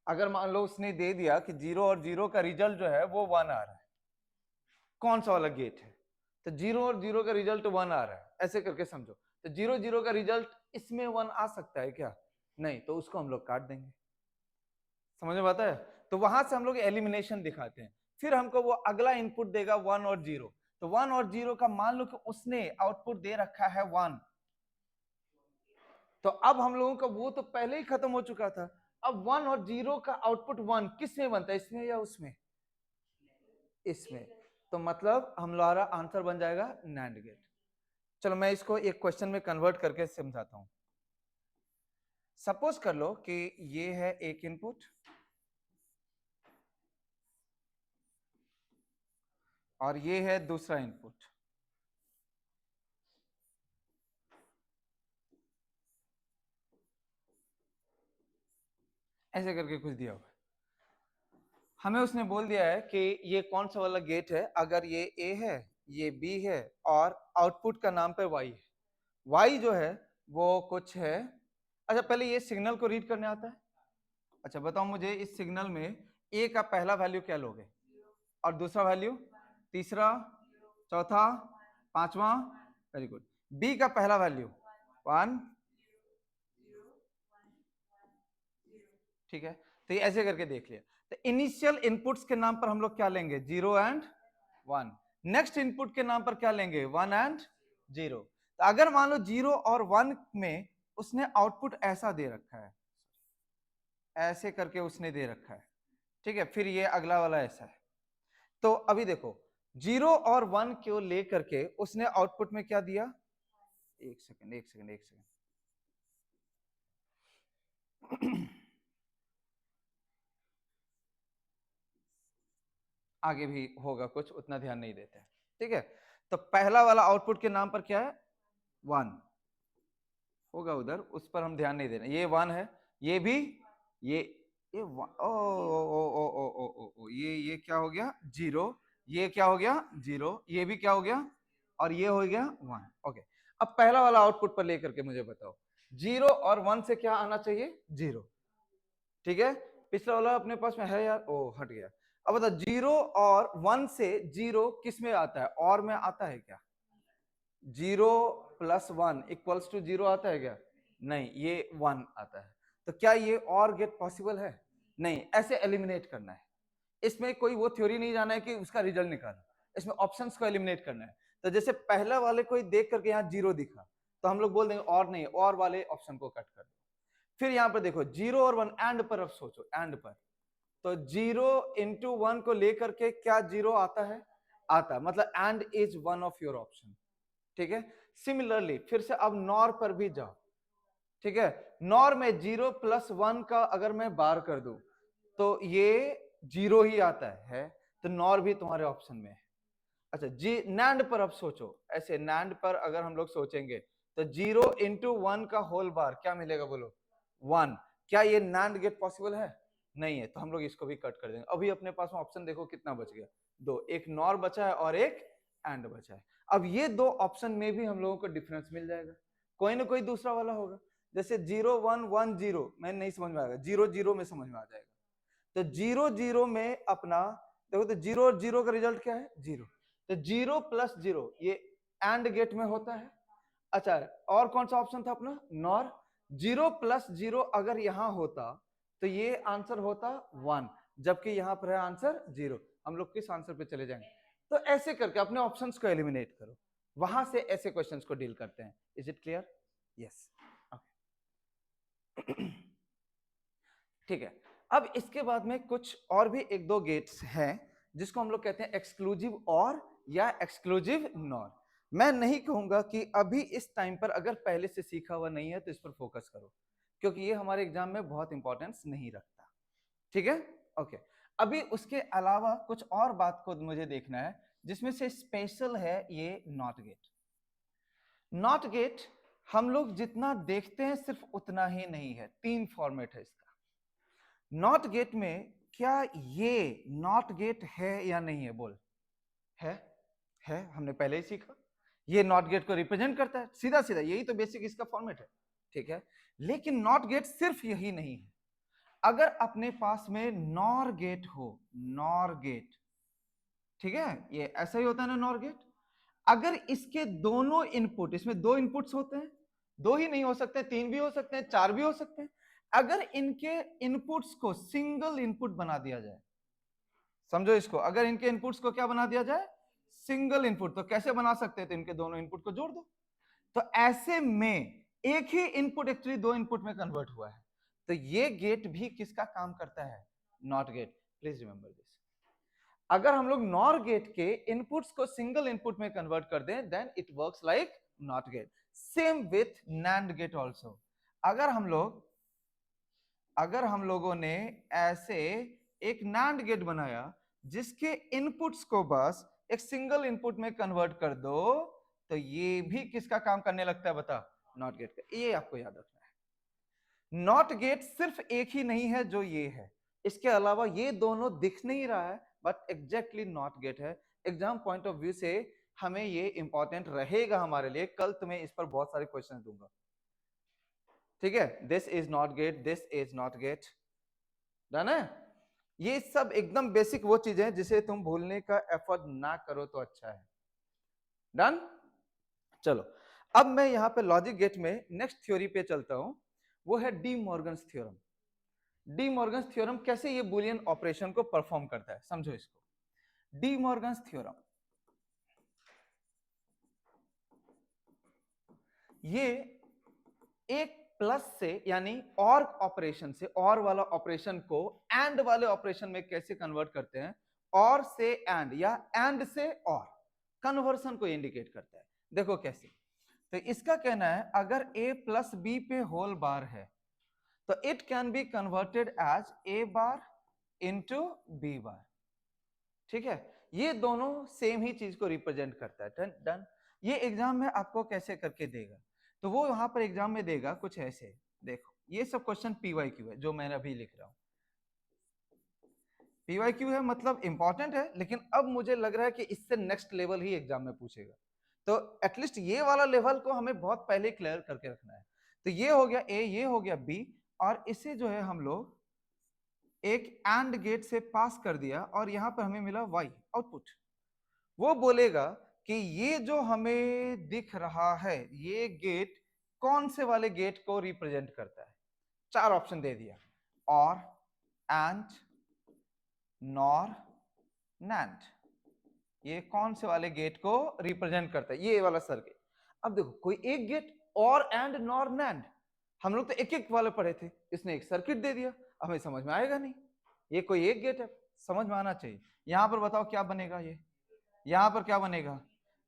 अगर मान लो उसने दे दिया कि 0 और 0 का रिजल्ट जो है वो 1 आ रहा है, कौन सा वाला गेट है? तो 0 और 0 का रिजल्ट 1 आ रहा है, ऐसे करके समझो। तो 0 0 का रिजल्ट इसमें 1 आ सकता है क्या? नहीं, तो उसको हम लोग काट देंगे। समझ में आता है? तो वहां से हम लोग एलिमिनेशन दिखाते हैं, फिर हमको वो अगला इनपुट देगा 1 और 0। तो 1 और 0 का मान लो कि उसने आउटपुट दे रखा है 1, तो अब हम लोगों का वो तो पहले ही खत्म हो चुका था। अब 1 और 0 का आउटपुट 1 किस में बनता है, इसमें या उसमें? इसमें। तो मतलब हमारा आंसर बन जाएगा नैंड गेट। चलो मैं इसको एक क्वेश्चन में कन्वर्ट करके समझाता हूं। सपोज कर लो कि ये है एक इनपुट, और ये है दूसरा इनपुट। ऐसे करके कुछ दिया हुआ है, हमें उसने बोल दिया है कि ये कौन सा वाला गेट है, अगर ये ए है, ये बी है, और आउटपुट का नाम पर वाई है। वाई जो है वो कुछ है। अच्छा पहले ये सिग्नल को रीड करने आता है? अच्छा बताओ मुझे, इस सिग्नल में ए का पहला वैल्यू क्या लोगे, और दूसरा वैल्यू, तीसरा, चौथा, पांचवा, वेरी गुड। बी का पहला वैल्यू 1, ठीक है। तो ये ऐसे करके देख लिया। तो इनिशियल इनपुट्स के नाम पर हम लोग क्या लेंगे, 0 एंड 1। नेक्स्ट इनपुट के नाम पर क्या लेंगे, 1 एंड 0। तो अगर मान लो 0 और 1 में उसने आउटपुट ऐसा दे रखा है, ऐसे करके उसने दे रखा है, ठीक है, फिर ये अगला वाला ऐसा है। तो अभी देखो 0 और 1 को लेकर के उसने आउटपुट में क्या दिया, एक सेकंड एक सेकंड एक सेकंड आगे भी होगा कुछ, उतना ध्यान नहीं देते हैं, ठीक है। तो पहला वाला आउटपुट के नाम पर क्या है, 1 होगा उधर, उस पर हम ध्यान नहीं दे रहे। ये 1 है, ये भी, ये ओ ओ ओ ओ ओ ओ ओ ये क्या हो गया 0, ये क्या हो गया 0, ये भी क्या हो गया, और ये हो गया 1। ओके, अब पहला वाला आउटपुट पर लेकर के मुझे बताओ, 0 और 1 से क्या आना चाहिए, 0, ठीक है। पिछला वाला अपने पास में है यार, ओ हट गया। अब बताओ 0 और 1 से 0 किस में आता है, और में आता है क्या, 0 + 1 = 0 आता है क्या, नहीं, ये 1 आता है। तो क्या ये और गेट पॉसिबल है, नहीं, ऐसे एलिमिनेट करना है। इसमें कोई वो थ्योरी नहीं जाना है कि उसका रिजल्ट निकालना, इसमें ऑप्शंस को एलिमिनेट करना है। तो जैसे पहला वाले को देख करके यहाँ 0 दिखा, तो हम लोग बोल देंगे और नहीं, और वाले ऑप्शन को कट कर दो। फिर यहाँ पर देखो 0 और 1 एंड पर, अब सोचो एंड पर, तो 0 × 1 को लेकर के क्या 0 आता है, आता है, मतलब and is one of your option, ठीक है। सिमिलरली फिर से अब नॉर पर भी जाओ, ठीक है। नॉर में 0 + 1 का अगर मैं बार कर दूं तो ये 0 ही आता है, तो नॉर भी तुम्हारे ऑप्शन में है। अच्छा जी, नैंड पर अब सोचो, ऐसे नैंड पर अगर हम लोग सोचेंगे तो 0 × 1 का होल बार क्या मिलेगा, बोलो 1। क्या ये नैंड गेट पॉसिबल है, नहीं है, तो हम लोग इसको भी कट कर देंगे। अभी अपने पास में ऑप्शन देखो कितना बच गया, 2, एक नॉर बचा है और एक एंड बचा है। अब ये दो ऑप्शन में भी हम लोगों को डिफरेंस मिल जाएगा, कोई ना कोई दूसरा वाला होगा। जैसे 0 1 1 0 मैं नहीं समझ में आएगा, 0 0 में समझ में आ जाएगा। तो 0 0 में अपना देखो, तो 0 और 0 का रिजल्ट क्या है, 0। तो 0 + 0 ये एंड गेट में होता है। अच्छा, और कौन सा ऑप्शन था अपना, नॉर। 0 + 0 अगर यहां होता तो ये आंसर होता 1, जबकि यहां पर है आंसर 0। हम लोग किस आंसर पे चले जाएंगे, तो ऐसे करके अपने ऑप्शंस को एलिमिनेट करो, वहां से ऐसे क्वेश्चंस को डील करते हैं। इज इट क्लियर, यस, ठीक है। अब इसके बाद में कुछ और भी 1-2 गेट्स हैं जिसको हम लोग कहते हैं एक्सक्लूसिव और या एक्सक्लूसिव नॉर। मैं नहीं कहूंगा कि अभी इस टाइम पर अगर पहले से सीखा हुआ नहीं है तो इस पर फोकस करो, क्योंकि ये हमारे एग्जाम में बहुत इंपॉर्टेंस नहीं रखता, ठीक है। ओके, अभी उसके अलावा कुछ और बात को मुझे देखना है, जिसमें से स्पेशल है ये नॉट गेट। नॉट गेट हम लोग जितना देखते हैं सिर्फ उतना ही नहीं है, 3 फॉर्मेट है इसका। नॉट गेट में क्या ये नॉट गेट है या नहीं है, बोल, है, हमने पहले ही सीखा। ये नॉट गेट को रिप्रेजेंट करता है, सीधा सीधा, यही तो बेसिक इसका फॉर्मेट है, ठीक है। लेकिन नॉट गेट सिर्फ यही नहीं है, अगर अपने पास में नॉर गेट हो, नॉर गेट, ठीक है, ये ऐसा ही होता है ना नॉर गेट। अगर इसके दोनों इनपुट, इसमें 2 इनपुट्स होते हैं, 2 ही नहीं हो सकते, 3 भी हो सकते हैं, 4 भी हो सकते हैं। अगर इनके इनपुट्स को सिंगल इनपुट बना दिया जाए, समझो इसको, अगर इनके इनपुट्स को क्या बना दिया जाए, सिंगल इनपुट, तो कैसे बना सकते हैं, तो इनके दोनों इनपुट को जोड़ दो। तो ऐसे में एक ही इनपुट एक्चुअली 2 इनपुट में कन्वर्ट हुआ है, तो ये गेट भी किसका काम करता है, not gate. Please remember this, अगर हम लोग नॉर गेट के इनपुट्स को सिंगल इनपुट में कन्वर्ट कर दें, then it works like not gate. Same with nand gate also. अगर हम लोगों ने ऐसे एक नैंड गेट बनाया जिसके इनपुट्स को बस एक सिंगल इनपुट में कन्वर्ट कर दो तो ये भी किसका काम करने लगता है बता, नॉट गेट का। ये आपको याद रखना है। नॉट गेट सिर्फ एक ही नहीं है जो ये है, इसके अलावा ये दोनों दिख नहीं रहा है बट एग्जैक्टली नॉट गेट है। एग्जाम पॉइंट ऑफ व्यू से हमें ये इंपॉर्टेंट रहेगा हमारे लिए, कल तुम्हें इस पर बहुत सारे क्वेश्चन दूंगा, ठीक है। This is not gate, this is not gate, done है। ये सब एकदम बेसिक वो चीजें हैं जिसे तुम भूलने का एफर्ट ना करो तो अच्छा है, डन। चलो अब मैं यहां पे लॉजिक गेट में नेक्स्ट थ्योरी पे चलता हूं, वो है D Morgan's theorem. D Morgan's theorem कैसे ये बुलियन ऑपरेशन को परफॉर्म करता है, समझो इसको। डी मॉर्गन्स थ्योरम ये एक प्लस से यानी और ऑपरेशन से, और वाला ऑपरेशन को एंड वाले ऑपरेशन में कैसे कन्वर्ट करते हैं, और से एंड या एंड से और, कन्वर्सन को इंडिकेट करता है। देखो कैसे, तो इसका कहना है अगर a प्लस बी पे होल बार है तो it can be converted as a bar into b bar, ठीक है। ये दोनों सेम ही चीज को रिप्रेजेंट करता है, डन। ये एग्जाम में आपको कैसे करके देगा, तो वो वहां पर एग्जाम में देगा कुछ ऐसे। देखो ये सब क्वेश्चन PYQ है जो मैंने अभी लिख रहा हूं, PYQ है मतलब इंपॉर्टेंट है, लेकिन अब मुझे लग रहा है कि इससे नेक्स्ट लेवल ही एग्जाम में पूछेगा, तो एटलीस्ट ये वाला लेवल को हमें बहुत पहले क्लियर करके रखना है। तो ये हो गया A, ये हो गया B, और इसे जो है हम लोग एक एंड गेट से पास कर दिया और यहां पर हमें मिला Y आउटपुट। वो बोलेगा कि ये जो हमें दिख रहा है ये गेट कौन से वाले गेट को रिप्रेजेंट करता है। चार ऑप्शन दे दिया, और, एंड, नॉर, नैंड, ये कौन से वाले गेट को रिप्रेजेंट करता है, ये वाला सर्किट। अब देखो कोई एक गेट और, एंड, नॉर, नैंड, हम लोग तो एक एक वाले पढ़े थे, इसने एक सर्किट दे दिया, हमें समझ में आएगा नहीं। ये कोई एक गेट है, समझ में आना चाहिए। यहां पर बताओ क्या बनेगा, ये यहां पर क्या बनेगा,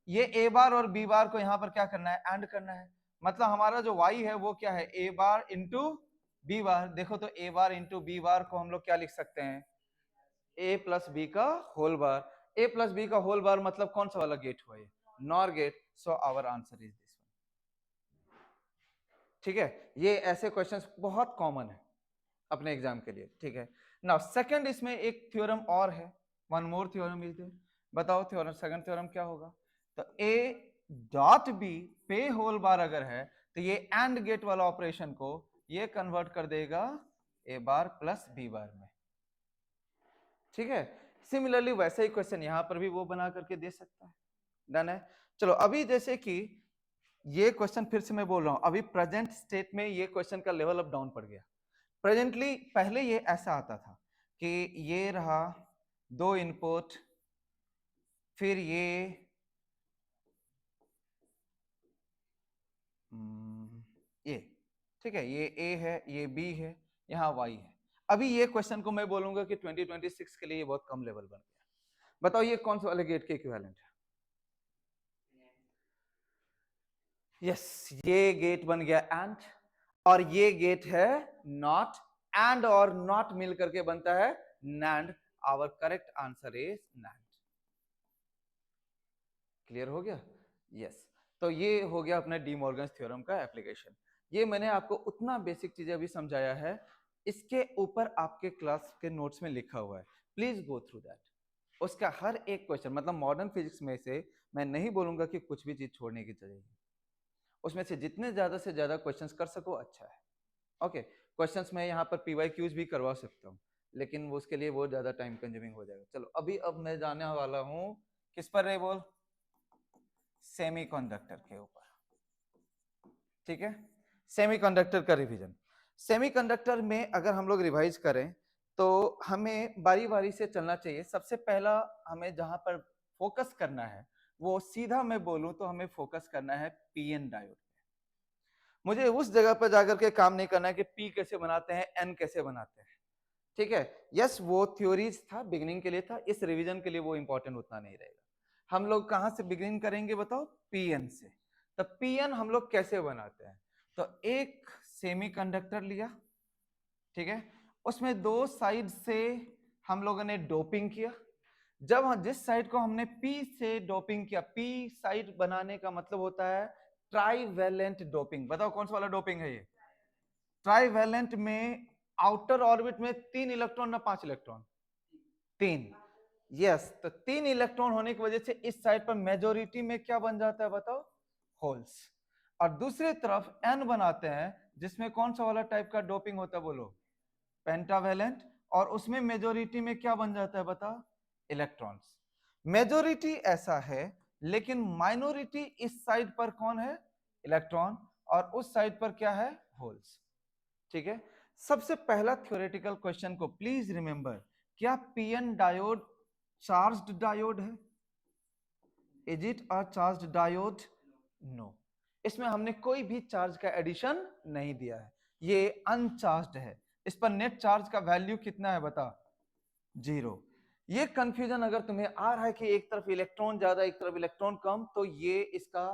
ये ए बार और बी बार को यहां पर क्या करना है, एंड करना है। मतलब हमारा जो वाई है वो क्या है, ए बार इंटू बी बार। देखो तो ए बार इंटू बी बार को हम लोग क्या लिख सकते हैं, ए प्लस बी का whole bar. A plus b का होल बार मतलब कौन सा वाला गेट हुआ, ये nor gate. So our answer is this one, ठीक है। ये ऐसे क्वेश्चंस बहुत कॉमन है अपने एग्जाम के लिए, ठीक है। नाउ सेकंड इसमें एक थ्योरम और है, one more theorem is there. बताओ थ्योरम, सेकंड थ्योरम क्या होगा, तो A डॉट B पे होल बार अगर है तो ये एंड गेट वाला ऑपरेशन को ये कन्वर्ट कर देगा A बार प्लस B बार में, ठीक है। सिमिलरली वैसा ही क्वेश्चन यहां पर भी वो बना करके दे सकता है, डन है। चलो अभी जैसे कि ये क्वेश्चन फिर से मैं बोल रहा हूं, अभी प्रेजेंट स्टेट में ये क्वेश्चन का लेवल अप डाउन पड़ गया। प्रेजेंटली पहले ये ऐसा आता था कि ये रहा दो इनपुट, फिर ये ठीक है, ये A है, ये B है, यहाँ Y है। अभी ये क्वेश्चन को मैं बोलूंगा कि 2026 के लिए ये बहुत कम लेवल बन गया। बताओ ये कौन से वाले गेट के इक्विवेलेंट है, यस ये गेट बन गया एंड, और ये गेट है नॉट, एंड और नॉट मिल करके बनता है nand. Our correct answer is nand. Clear हो गया, यस। तो ये हो गया अपने डी मॉर्गन्स थ्योरम का एप्लीकेशन। ये मैंने आपको उतना बेसिक चीजें अभी समझाया है, इसके ऊपर आपके क्लास के नोट्स में लिखा हुआ है, प्लीज गो थ्रू दैट। उसका हर एक क्वेश्चन, मतलब मॉडर्न फिजिक्स में से मैं नहीं बोलूंगा कि कुछ भी चीज छोड़ने की चाहिए, उसमें से जितने ज्यादा से ज्यादा क्वेश्चंस कर सको अच्छा है। ओके, क्वेश्चंस मैं यहाँ पर PYQs भी करवा सकता हूँ, लेकिन वो उसके लिए वो ज्यादा टाइम कंज्यूमिंग हो जाएगा। चलो अभी अब मैं जाने वाला हूँ किस पर रे बोल, सेमीकंडक्टर के ऊपर, ठीक है। सेमीकंडक्टर का रिवीजन, सेमीकंडक्टर में अगर हम लोग रिवाइज करें तो हमें बारी बारी से चलना चाहिए। सबसे पहला हमें जहां पर फोकस करना है वो सीधा मैं बोलूं तो हमें फोकस करना है PN डायोड। मुझे उस जगह पर जाकर के काम नहीं करना है कि P कैसे बनाते हैं, N कैसे बनाते हैं, ठीक है। यस वो थ्योरीज था, बिगिनिंग के लिए था, इस रिवीजन के लिए वो इंपॉर्टेंट उतना नहीं रहेगा। हम लोग कहां से बिगिनिंग करेंगे बताओ, PN से। तो PN हम लोग कैसे बनाते हैं, तो एक सेमीकंडक्टर लिया, ठीक है, उसमें दो साइड से हम लोगों ने डोपिंग किया, जिस साइड को हमने पी से डोपिंग किया, पी साइड बनाने का मतलब होता है ट्राइवेलेंट डोपिंग। बताओ कौन सा वाला डोपिंग है ये? ट्राइवेलेंट में आउटर ऑर्बिट में 3 इलेक्ट्रॉन ना 5 इलेक्ट्रॉन? 3। यस, तो 3 इलेक्ट्रॉन होने की वजह से इस साइड पर मेजोरिटी में क्या बन जाता है बताओ? होल्स। और दूसरी तरफ एन बनाते हैं जिसमें कौन सा वाला टाइप का डोपिंग होता है बोलो? पेंटावेलेंट। और उसमें मेजोरिटी में क्या बन जाता है बता? इलेक्ट्रॉन्स। मेजोरिटी ऐसा है, लेकिन माइनॉरिटी इस साइड पर कौन है? इलेक्ट्रॉन। और उस साइड पर क्या है? होल्स। ठीक है। सबसे पहला थ्योरेटिकल क्वेश्चन को प्लीज रिमेंबर, क्या पीएन डायोड चार्ज्ड डायोड है? Is it a charged diode? No, इसमें हमने कोई भी चार्ज का एडिशन नहीं दिया है, ये अनचार्ज्ड है। इस पर नेट चार्ज का वैल्यू कितना है बता? 0। ये कंफ्यूजन अगर तुम्हें आ रहा है कि एक तरफ इलेक्ट्रॉन ज्यादा एक तरफ इलेक्ट्रॉन कम, तो ये इसका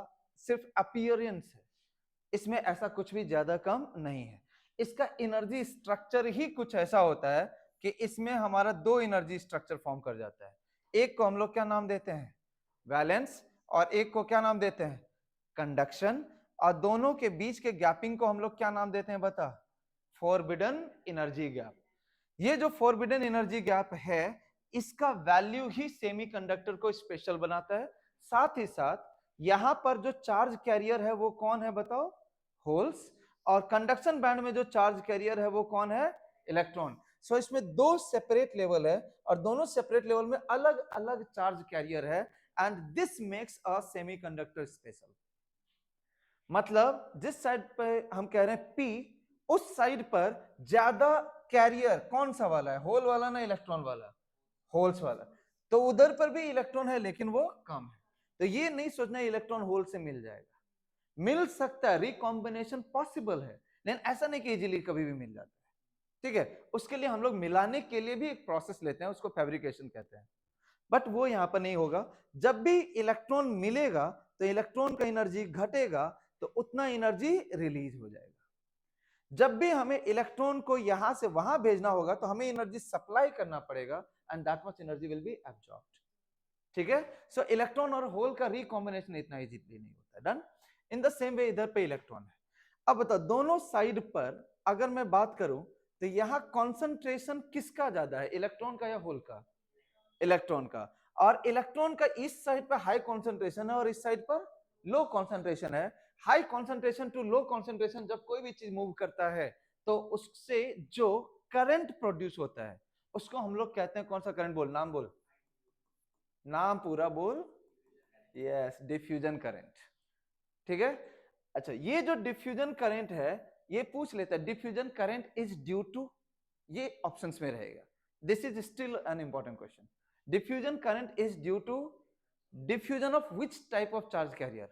सिर्फ अपीयरेंस है, इसमें ऐसा कुछ भी ज्यादा कम नहीं है। इसका एनर्जी स्ट्रक्चर ही कुछ ऐसा होता है कि इसमें हमारा 2 एनर्जी स्ट्रक्चर फॉर्म कर जाता है। एक को हम लोग क्या नाम देते हैं? वैलेंस। और एक को क्या नाम देते हैं? कंडक्शन। और दोनों के बीच के गैपिंग को हम लोग क्या नाम देते हैं बता? Forbidden energy gap. ये जो फॉरबिडन एनर्जी गैप है, इसका वैल्यू ही सेमीकंडक्टर को स्पेशल बनाता है। साथ ही साथ यहां पर जो चार्ज कैरियर है वो कौन है बताओ? होल्स। और कंडक्शन बैंड में जो चार्ज कैरियर है वो कौन है? इलेक्ट्रॉन। सो इसमें 2 सेपरेट लेवल है और दोनों सेपरेट लेवल में अलग अलग चार्ज कैरियर है, and this makes a semiconductor special. मतलब जिस साइड पे हम कह रहे हैं पी, उस साइड पर ज्यादा कैरियर कौन सा वाला है? होल वाला ना इलेक्ट्रॉन वाला? होल्स वाला। तो उधर पर भी इलेक्ट्रॉन है लेकिन वो कम है। तो ये नहीं सोचना इलेक्ट्रॉन होल से मिल जाएगा, मिल सकता है, रिकॉम्बिनेशन पॉसिबल है, लेकिन ऐसा नहीं कि इजीली कभी भी मिल जाता है। ठीक है, उसके लिए हम लोग मिलाने के लिए भी एक प्रोसेस लेते हैं, उसको फैब्रिकेशन कहते हैं। बट वो यहां पर नहीं होगा। जब भी इलेक्ट्रॉन मिलेगा तो इलेक्ट्रॉन का एनर्जी घटेगा तो उतना एनर्जी रिलीज हो जाएगा। जब भी हमें इलेक्ट्रॉन को यहां से वहां भेजना होगा तो हमें एनर्जी सप्लाई करना पड़ेगा, and that much energy will be absorbed. ठीक है। सो इलेक्ट्रॉन और होल का रिकॉम्बिनेशन इतना इजीली नहीं होता। Done. In the same way इधर पे इलेक्ट्रॉन है। अब बताओ दोनों साइड पर अगर मैं बात करूं तो यहां कॉन्सेंट्रेशन किसका ज्यादा है, इलेक्ट्रॉन का या होल का? इलेक्ट्रॉन का। और इलेक्ट्रॉन का इस साइड पर हाई कॉन्सेंट्रेशन है और इस साइड पर लो कॉन्सेंट्रेशन है। High concentration to low concentration जब कोई भी चीज मूव करता है तो उससे जो करंट प्रोड्यूस होता है उसको हम लोग कहते हैं, कौन सा करंट? बोल, नाम बोल, नाम पूरा बोल। Yes, diffusion current. ठीक है। अच्छा, ये जो डिफ्यूजन करंट है, ये पूछ लेता है diffusion current is due to, ये ऑप्शंस में रहेगा। This is still an important question. Diffusion current is due to diffusion of which type of charge carrier?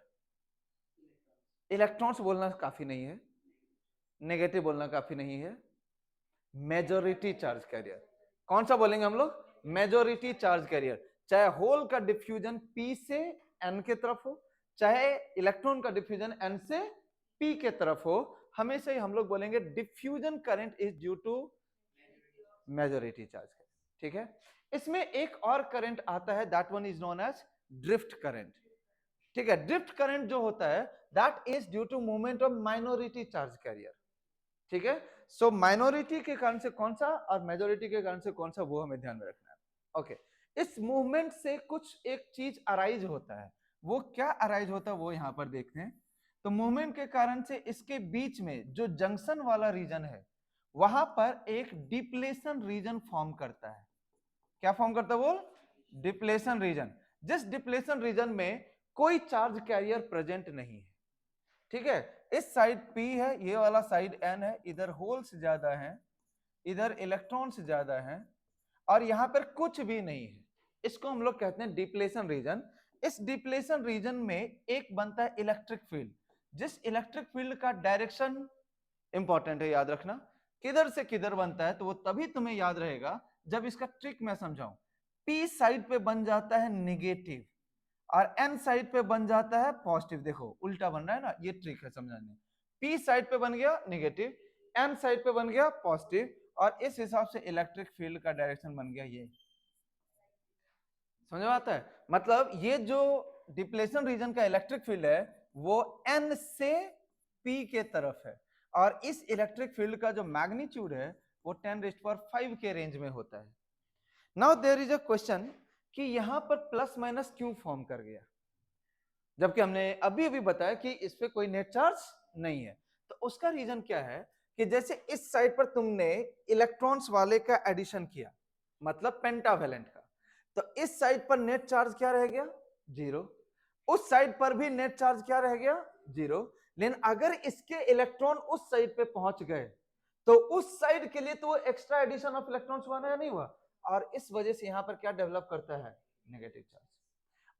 Electrons बोलना काफी नहीं है, नेगेटिव बोलना काफी नहीं है, मेजोरिटी चार्ज कैरियर। कौन सा बोलेंगे हम लोग? Majority charge carrier. चाहे होल का डिफ्यूजन पी से एन के तरफ हो, चाहे इलेक्ट्रॉन का डिफ्यूजन एन से पी के तरफ हो, हमेशा ही हम लोग बोलेंगे diffusion current is due to majority charge current. ठीक है। इसमें एक और करंट आता है, that one is known as drift current. ठीक है। ड्रिफ्ट करंट जो होता है that is due to movement of minority charge carrier. ठीक है। सो माइनॉरिटी के कारण से कौन सा और मेजोरिटी के कारण से कौन सा, वो हमें ध्यान में रखना है। ओके। इस मूवमेंट से कुछ एक चीज अराइज होता है, वो क्या अराइज होता है वो यहां पर देखते हैं। तो मूवमेंट के कारण से इसके बीच में जो जंक्शन वाला रीजन है वहां पर एक डिप्लेशन रीजन फॉर्म करता है। क्या फॉर्म करता है बोल? Depletion region. जिस डिप्लेशन रीजन में कोई चार्ज कैरियर प्रेजेंट नहीं है। ठीक है। इस साइड P है, ये वाला साइड N है, इधर होल्स ज्यादा हैं, इधर इलेक्ट्रॉन्स ज्यादा हैं, और यहां पर कुछ भी नहीं है। इसको हम लोग कहते हैं डिप्लेशन रीजन। इस डिप्लेशन रीजन में एक बनता है इलेक्ट्रिक फील्ड। जिस इलेक्ट्रिक फील्ड का डायरेक्शन इंपॉर्टेंट है, याद रखना, किधर से किधर बनता है, तो वो तभी तुम्हें याद रहेगा जब इसका ट्रिक मैं समझाऊं। P साइड पे बन जाता है निगेटिव और N साइड पे बन जाता है पॉजिटिव। देखो उल्टा बन रहा है ना, ये ट्रिक है समझाने। P साइड पे बन गया निगेटिव, N साइड पे बन गया पॉजिटिव, और इस हिसाब से इलेक्ट्रिक फील्ड का डायरेक्शन बन गया ये। समझ में आता है? मतलब ये जो डिप्लेशन रीजन का इलेक्ट्रिक फील्ड है वो n से p के तरफ है, और इस इलेक्ट्रिक फील्ड का जो मैग्नीट्यूड है वो 10⁵ के रेंज में होता है। Now there is a question कि यहां पर प्लस माइनस क्यों फॉर्म कर गया, जबकि हमने अभी अभी बताया कि इस पे कोई नेट चार्ज नहीं है। तो उसका रीजन क्या है कि जैसे इस साइड पर तुमने इलेक्ट्रॉन्स वाले का एडिशन किया, मतलब पेंटावेलेंट का, तो इस साइड पर नेट चार्ज क्या रह गया? 0। उस साइड पर भी नेट चार्ज क्या रह गया? 0। लेकिन अगर इसके इलेक्ट्रॉन उस साइड पे पहुंच गए तो उस साइड के लिए तो एक्स्ट्रा एडिशन ऑफ इलेक्ट्रॉन्स हुआ या नहीं हुआ, और इस वजह से यहां पर क्या डेवलप करता है? Negative charge.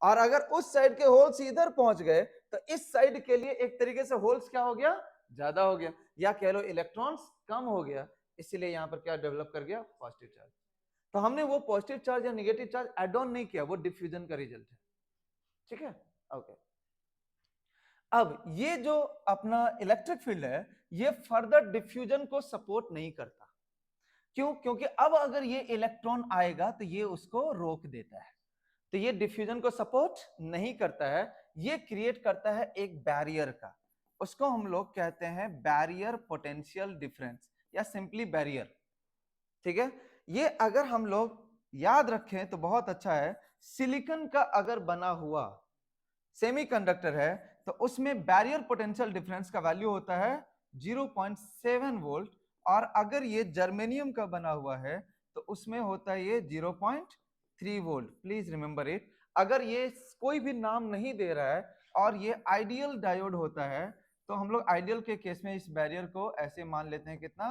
और अगर उस साइड के होल्स इधर पहुंच गए तो इस साइड के लिए एक तरीके से होल्स क्या हो गया? ज्यादा हो गया, या कह लो इलेक्ट्रॉन्स कम हो गया, इसलिए यहां पर क्या डेवलप कर गया? Positive charge. तो हमने वो पॉजिटिव चार्ज या नेगेटिव चार्ज एड ऑन नहीं किया, वो डिफ्यूजन का रिजल्ट है। ठीक है, ओके। अब ये जो अपना इलेक्ट्रिक फील्ड है ये फर्दर डिफ्यूजन को सपोर्ट नहीं करता। क्यों? क्योंकि अब अगर ये इलेक्ट्रॉन आएगा तो ये उसको रोक देता है, तो ये डिफ्यूजन को सपोर्ट नहीं करता है, ये क्रिएट करता है एक बैरियर का, उसको हम लोग कहते हैं बैरियर पोटेंशियल डिफरेंस या सिंपली बैरियर। ठीक है, ये अगर हम लोग याद रखें तो बहुत अच्छा है। सिलिकॉन का अगर बना हुआ सेमीकंडक्टर है तो उसमें बैरियर पोटेंशियल डिफरेंस का वैल्यू होता है 0.7 वोल्ट, और अगर ये जर्मेनियम का बना हुआ है तो उसमें होता है ये 0.3 वोल्ट। Please remember it. अगर ये कोई भी नाम नहीं दे रहा है और ये आइडियल डायोड होता है तो हम लोग आइडियल के केस में इस बैरियर को ऐसे मान लेते हैं कितना?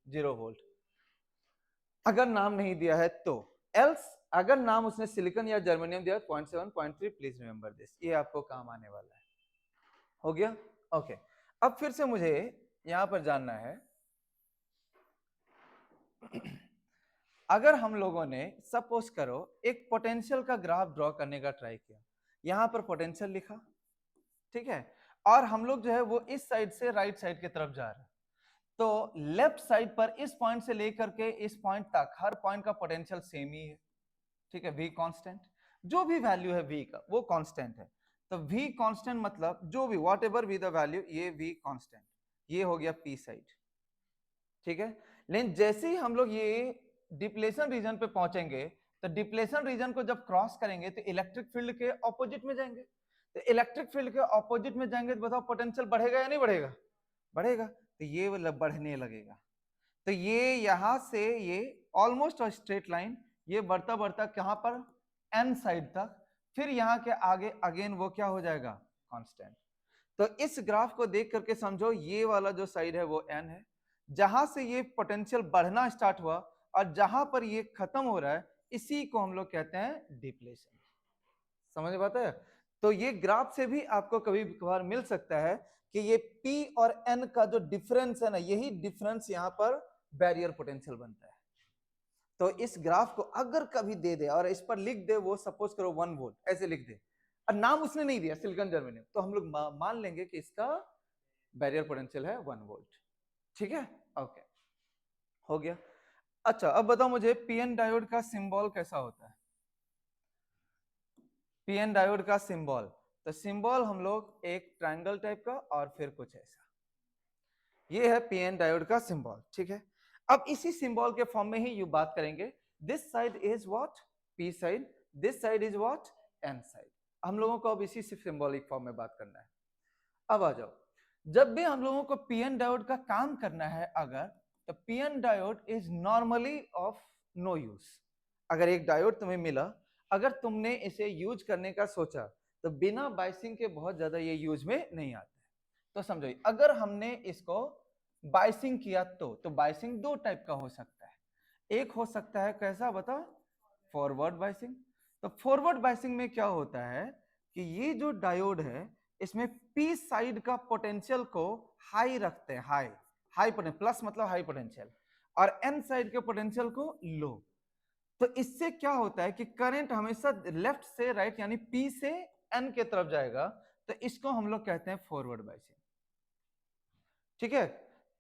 0 वोल्ट। अगर नाम नहीं दिया है तो एल्स, अगर नाम उसने सिलिकॉन या जर्मेनियम दिया 0.7 0.3, प्लीज रिमेंबर दिस, ये आपको काम आने वाला है। हो गया, ओके। अब फिर से मुझे यहां पर जानना है अगर हम लोगों ने सपोज करो एक पोटेंशियल का ग्राफ ड्रॉ करने का ट्राई किया, यहां पर पोटेंशियल लिखा, ठीक है, और हम लोग जो है वो इस साइड से राइट साइड की तरफ जा रहे हैं, तो लेफ्ट साइड पर इस पॉइंट से लेकर के इस पॉइंट तक हर पॉइंट का पोटेंशियल सेम ही है। ठीक है, v कांस्टेंट, जो भी वैल्यू है v का वो कांस्टेंट है, तो v कांस्टेंट मतलब जो भी what ever be the value, ये v कांस्टेंट, ये हो गया p साइड। ठीक है, लेकिन जैसे ही हम लोग ये डिप्लेशन रीजन पे पहुंचेंगे तो डिप्लेशन रीजन को जब क्रॉस करेंगे तो इलेक्ट्रिक फील्ड के ऑपोजिट में जाएंगे, तो इलेक्ट्रिक फील्ड के ऑपोजिट में जाएंगे तो बताओ पोटेंशियल बढ़ेगा या नहीं बढ़ेगा? बढ़ेगा, तो ये मतलब बढ़ने लगेगा। तो ये यहां से ये ऑलमोस्ट स्ट्रेट लाइन, ये बढ़ता बढ़ता कहां पर? n साइड तक, फिर यहां के आगे अगेन वो क्या हो जाएगा? कांस्टेंट। तो इस ग्राफ को देख करके समझो ये वाला जो साइड है वो n है, जहां से ये पोटेंशियल बढ़ना स्टार्ट हुआ और जहां पर ये खत्म हो रहा है इसी को हम लोग कहते हैं डिप्लेशन। समझ में आता है? तो ये ग्राफ से भी आपको कभी कभार मिल सकता है कि ये P और N का जो डिफरेंस है ना, यही डिफरेंस यहां पर बैरियर पोटेंशियल बनता है। तो इस ग्राफ को अगर कभी दे दे और इस पर लिख दे वो सपोज करो 1 वोल्ट, ऐसे लिख दे, और नाम उसने नहीं दिया सिलिकॉन जर्मेनियम, तो हम लोग मान लेंगे कि इसका बैरियर पोटेंशियल है 1 वोल्ट। ठीक है, ओके, हो गया। अच्छा, अब बताओ मुझे पीएन डायोड का सिंबल कैसा होता है? पीएन डायोड का सिंबल, तो सिंबल हम लोग एक ट्रायंगल टाइप का और फिर कुछ ऐसा, ये है पीएन डायोड का सिंबल। ठीक है, अब इसी सिंबल के फॉर्म में ही यू बात करेंगे, this side is what? P side, this side is what? N side. हम लोगों को अब इसी सिंबॉलिक फॉर्म में बात करना है। अब आ जाओ, जब भी हम लोगों को पीएन डायोड का काम करना है अगर, तो PN diode is normally off no use. अगर एक डायोड तुम्हें मिला, अगर तुमने इसे यूज करने का सोचा तो बिना बाइसिंग के बहुत ज्यादा ये यूज में नहीं आता है। तो समझो, अगर हमने इसको बाइसिंग किया तो बाइसिंग दो टाइप का हो सकता है। एक हो सकता है कैसा बताओ? Forward biasing. तो फॉरवर्ड बाइसिंग में क्या होता है कि ये जो डायोड है इसमें पी साइड का पोटेंशियल को हाई रखते हैं, हाई पोटेंशियल, प्लस मतलब हाई पोटेंशियल, और एन साइड के पोटेंशियल को लो। तो इससे क्या होता है कि करंट हमेशा लेफ्ट से राइट यानी पी से एन के तरफ जाएगा, तो इसको हम लोग कहते हैं फॉरवर्ड बाइसिंग। ठीक है,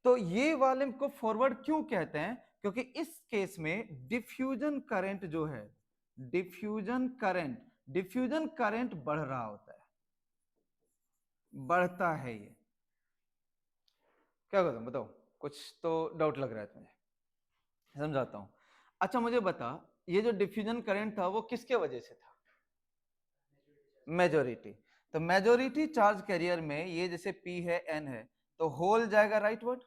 तो ये वाले को फॉरवर्ड क्यों कहते हैं? क्योंकि इस केस में डिफ्यूजन करंट जो है डिफ्यूजन करंट बढ़ रहा होता है, बढ़ता है ये। क्या कहता हूं बताओ, कुछ तो डाउट लग रहा है तुम्हें, समझाता हूं। अच्छा मुझे बता, ये जो डिफ्यूजन करंट था वो किसके वजह से था? मेजोरिटी। तो मेजोरिटी चार्ज कैरियर में ये जैसे P है N है, तो होल जाएगा राइट वर्ड,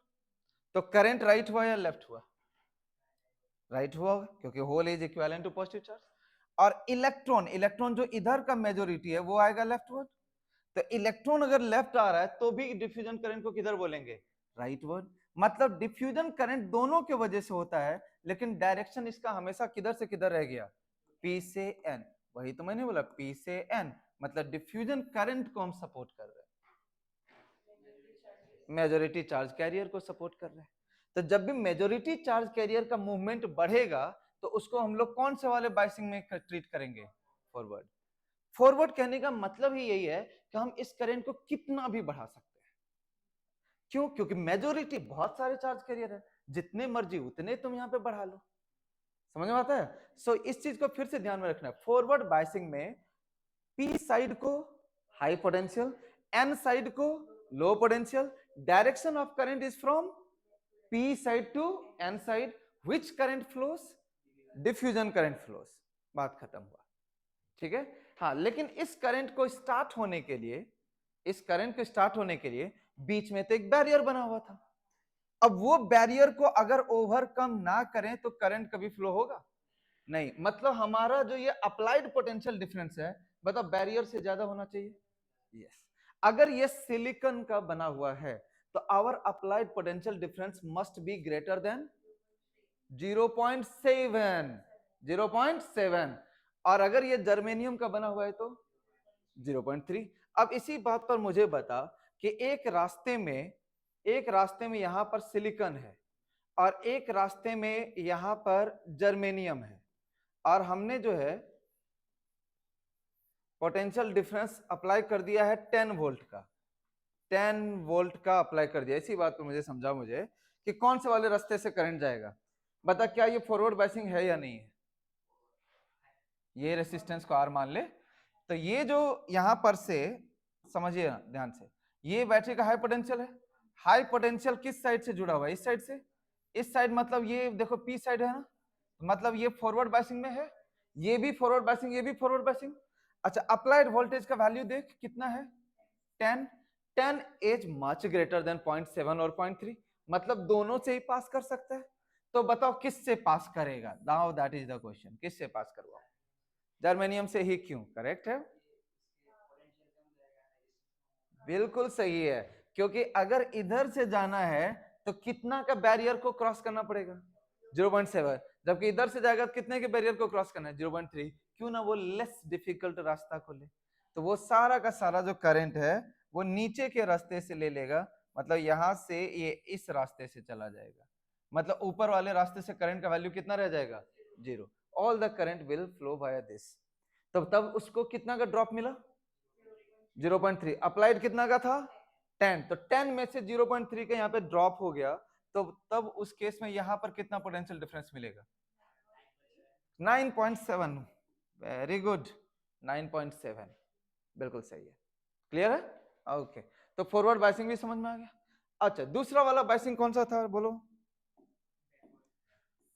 तो करंट राइट हुआ या लेफ्ट हुआ? राइट हुआ होगा, क्योंकि hole is equivalent to positive charge. और इलेक्ट्रॉन जो इधर का मेजोरिटी है वो आएगा लेफ्ट वर्ड। तो इलेक्ट्रॉन अगर लेफ्ट आ रहा है तो भी डिफ्यूजन करंट को किधर बोलेंगे? Rightward. मतलब डिफ्यूजन करंट दोनों के वजह से होता है, लेकिन डायरेक्शन इसका हमेशा किधर से किधर रह गया? P से N। वही तो मैंने बोला, P से N, मतलब डिफ्यूजन करंट को हम सपोर्ट कर रहे हैं, मेजोरिटी चार्ज कैरियर को सपोर्ट कर रहे हैं। तो जब भी मेजोरिटी चार्ज कैरियर का मूवमेंट बढ़ेगा तो उसको हम लोग कौन से वाले बाइसिंग में ट्रीट करेंगे? फॉरवर्ड। फॉरवर्ड कहने का मतलब ही यही है कि हम इस करंट को कितना भी बढ़ा सकते हैं। क्यों? क्योंकि मेजोरिटी बहुत सारे चार्ज कैरियर है, जितने मर्जी उतने तुम यहां पे बढ़ा लो। समझ में आता है? सो इस चीज को फिर से ध्यान में रखना है। फॉरवर्ड बाइसिंग में P साइड को हाई पोटेंशियल, N साइड को low potential, direction of current is from P side to N side, which current flows? Diffusion current flows. बात खत्म हुआ, ठीक है। हाँ, लेकिन इस करंट को स्टार्ट होने के लिए, बीच में तो एक बैरियर बना हुआ था। अब वो बैरियर को अगर ओवरकम ना करें तो करंट कभी फ्लो होगा नहीं। मतलब हमारा जो ये अप्लाइड पोटेंशियल डिफरेंस है, बताओ बैरियर से ज्यादा होना चाहिए? यस। अगर ये सिलिकॉन का बना हुआ है तो our applied potential difference must be greater than 0.7। और अगर ये जर्मेनियम का बना हुआ है तो 0.3। अब इसी बात पर मुझे बता कि एक रास्ते में यहां पर सिलिकॉन है और एक रास्ते में यहां पर जर्मेनियम है, और हमने जो है पोटेंशियल डिफरेंस अप्लाई कर दिया है 10 वोल्ट का, 10 वोल्ट का अप्लाई कर दिया। इसी बात को मुझे समझा मुझे कि कौन से वाले रास्ते से करंट जाएगा। बता क्या ये फॉरवर्ड बाइसिंग है या नहीं है? ये रेसिस्टेंस को R मान ले, तो ये जो यहां पर से समझिए ध्यान से, ये बैटरी का हाई पोटेंशियल है। हाई पोटेंशियल किस साइड से जुड़ा हुआ है? इस साइड से। इस साइड मतलब ये देखो P साइड है ना, मतलब ये फॉरवर्ड बाइसिंग में है, ये भी फॉरवर्ड बाइसिंग, ये भी फॉरवर्ड बाइसिंग। अच्छा, अप्लाइड वोल्टेज का वैल्यू देख कितना है? 10। 10 इज मच ग्रेटर देन 0.7 और 0.3, मतलब दोनों से ही पास कर सकता है। तो बताओ किससे पास करेगा? Now that is the question, किससे पास करवाओ? जर्मेनियम से ही। क्यों? करेक्ट है, बिल्कुल सही है, क्योंकि अगर इधर से जाना है तो कितना का बैरियर को क्रॉस करना पड़ेगा? 0.7। जबकि इधर से जाएगा तो कितने के बैरियर को क्रॉस करना है? 0.3। क्यों ना वो लेस डिफिकल्ट रास्ता खोले, तो वो सारा का सारा जो करंट है वो नीचे के रास्ते से ले लेगा, मतलब यहां से ये इस रास्ते से चला जाएगा, मतलब ऊपर वाले रास्ते से करंट का वैल्यू कितना रह जाएगा? 0। All the current will flow via this. तब उसको कितना का ड्रॉप मिला? 0.3। अप्लाइड कितना का था? 10। तो 10 में से 0.3 का यहाँ पे ड्रॉप हो गया, तो तब उस केस में यहाँ पर कितना पोटेंशियल डिफरेंस मिलेगा? 9.7। वेरी गुड, 9.7 बिल्कुल सही है। क्लियर है? ओके, तो फॉरवर्ड बाइसिंग भी समझ में आ गया। अच्छा, दूसरा वाला बाइसिंग कौन सा था बोलो?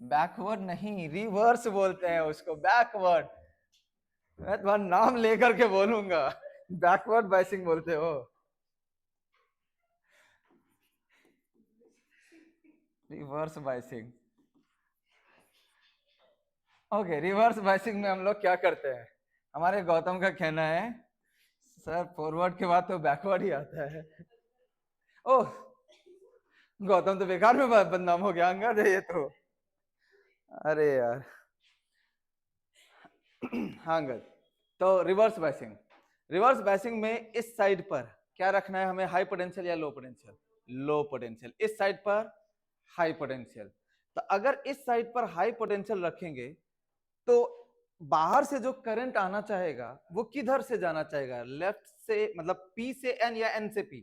बैकवर्ड नहीं, रिवर्स बोलते हैं उसको, बैकवर्ड। मैं तुम्हारा नाम लेकर के बोलूंगा, बैकवर्ड बाइसिंग बोलते हो। Reverse biasing. Okay, reverse biasing में हम लोग क्या करते हैं? हमारे गौतम का कहना है सर फॉरवर्ड के बाद तो बैकवर्ड ही आता है। ओह, गौतम तो बेकार में बदनाम हो गया, अंगद है ये तो। अरे यार हाँ अंगद, तो रिवर्स बाइसिंग में इस साइड पर क्या रखना है हमें? हाई पोटेंशियल या लो पोटेंशियल? Low potential. इस साइड पर हाई पोटेंशियल। तो अगर इस साइड पर हाई पोटेंशियल रखेंगे तो बाहर से जो करंट आना चाहेगा वो किधर से जाना चाहेगा? लेफ्ट से, मतलब P से N या N से P?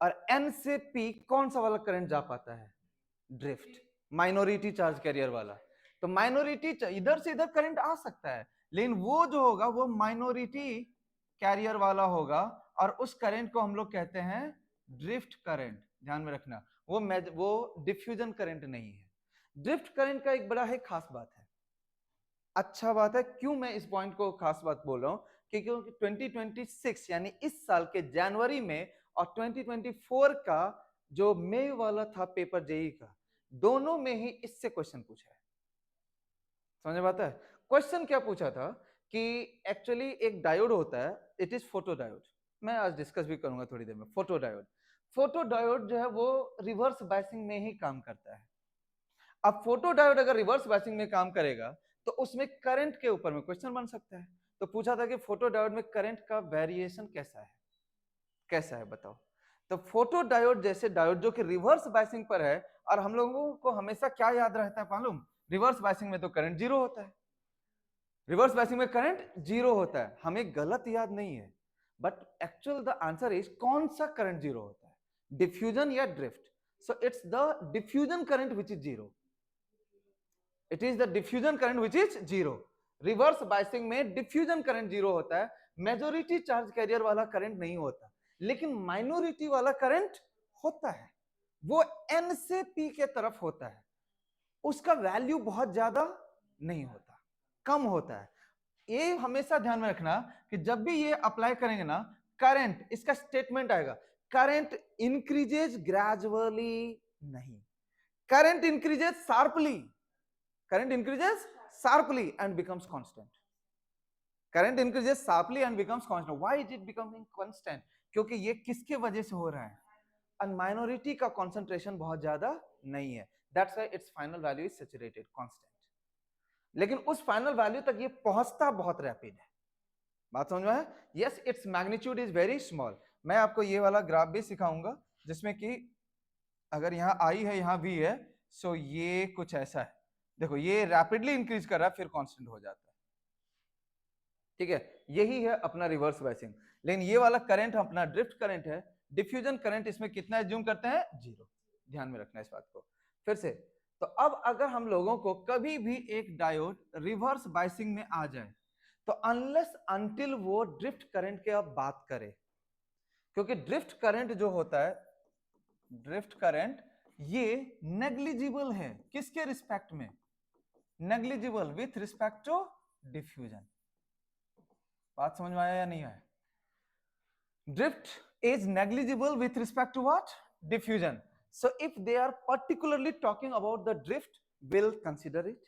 और N से P कौन सा वाला करंट जा पाता है? ड्रिफ्ट, माइनॉरिटी चार्ज कैरियर वाला। तो माइनॉरिटी इधर से इधर करंट आ सकता है, लेकिन वो जो होगा वो माइनॉरिटी कैरियर वाला होगा, और उस करंट को हम लोग कहते हैं ड्रिफ्ट करंट। ध्यान में रखना, वो डिफ्यूजन करंट नहीं है। ड्रिफ्ट करंट का एक बड़ा है खास बात है, अच्छा बात है। क्यों मैं इस पॉइंट को खास बात बोल रहा हूं कि क्योंकि 2026 यानी इस साल के जनवरी में और 2024 का जो मई वाला था पेपर जेई का, दोनों में ही इससे क्वेश्चन पूछा है। समझ में आता है? क्वेश्चन क्या पूछा था कि एक्चुअली एक डायोड होता है, इट इज फोटो डायोड। मैं आज डिस्कस भी करूंगा थोड़ी देर में। फोटो डायोड, फोटो डायोड जो है वो रिवर्स बायसिंग में ही काम करता है। अब फोटो डायोड अगर रिवर्स बायसिंग में काम करेगा तो उसमें करंट के ऊपर में क्वेश्चन बन सकता है। तो पूछा था कि फोटो डायोड में करंट का वेरिएशन कैसा है, कैसा है बताओ। तो फोटो डायोड जैसे डायोड जो कि रिवर्स बायसिंग पर है, और हम लोगों को हमेशा क्या याद रहता है मालूम, रिवर्स बायसिंग में तो करंट जीरो होता है, रिवर्स बायसिंग में करंट जीरो होता है। हमें गलत याद नहीं है, but actual the answer is कौन सा करंट जीरो होता है, डिफ्यूजन या drift. So it's the diffusion current which is zero, it is the diffusion current which is zero. Reverse biasing में डिफ्यूजन करंट जीरो होता है, मेजॉरिटी चार्ज कैरियर वाला current नहीं होता, लेकिन माइनॉरिटी वाला करंट होता है। वो एन से पी के तरफ होता है, उसका वैल्यू बहुत ज्यादा नहीं होता, कम होता है। ये हमेशा ध्यान में रखना कि जब भी ये अप्लाई करेंगे ना करंट, इसका स्टेटमेंट आएगा करंट इंक्रीजेज ग्रेजुअली नहीं, current increases sharply, current increases sharply and becomes constant, current increases sharply and becomes constant. Why is it becoming constant? क्योंकि ये किसके वजह से हो रहा है, and minority का concentration बहुत ज्यादा नहीं है, that's why its final value is saturated constant। लेकिन उस final value तक ये पहुंचता बहुत रैपिड है। बात समझ में है? yes its magnitude is very small। मैं आपको ये वाला ग्राफ भी सिखाऊंगा जिसमें कि अगर यहाँ I है यहाँ V है, सो ये कुछ ऐसा है। देखो ये रैपिडली इंक्रीज कर रहा है फिर कांस्टेंट हो जाता है, ठीक है। यही है अपना रिवर्स बायसिंग। लेकिन ये वाला करंट अपना ड्रिफ्ट करंट है, डिफ्यूजन करंट इसमें कितना एज्यूम करते हैं, जीरो। ध्यान में रखना इस बात को फिर से। तो अब अगर हम लोगों को कभी भी एक डायोड रिवर्स बायसिंग में आ जाए तो अनलेस अनटिल वो ड्रिफ्ट करंट के अब बात करें, क्योंकि ड्रिफ्ट करंट जो होता है, ड्रिफ्ट करंट ये नेग्लिजिबल है किसके रिस्पेक्ट में, negligible with respect to diffusion. बात समझ में आया या नहीं आया? Drift is negligible with respect to what, diffusion. So if they are particularly talking about the drift will consider it,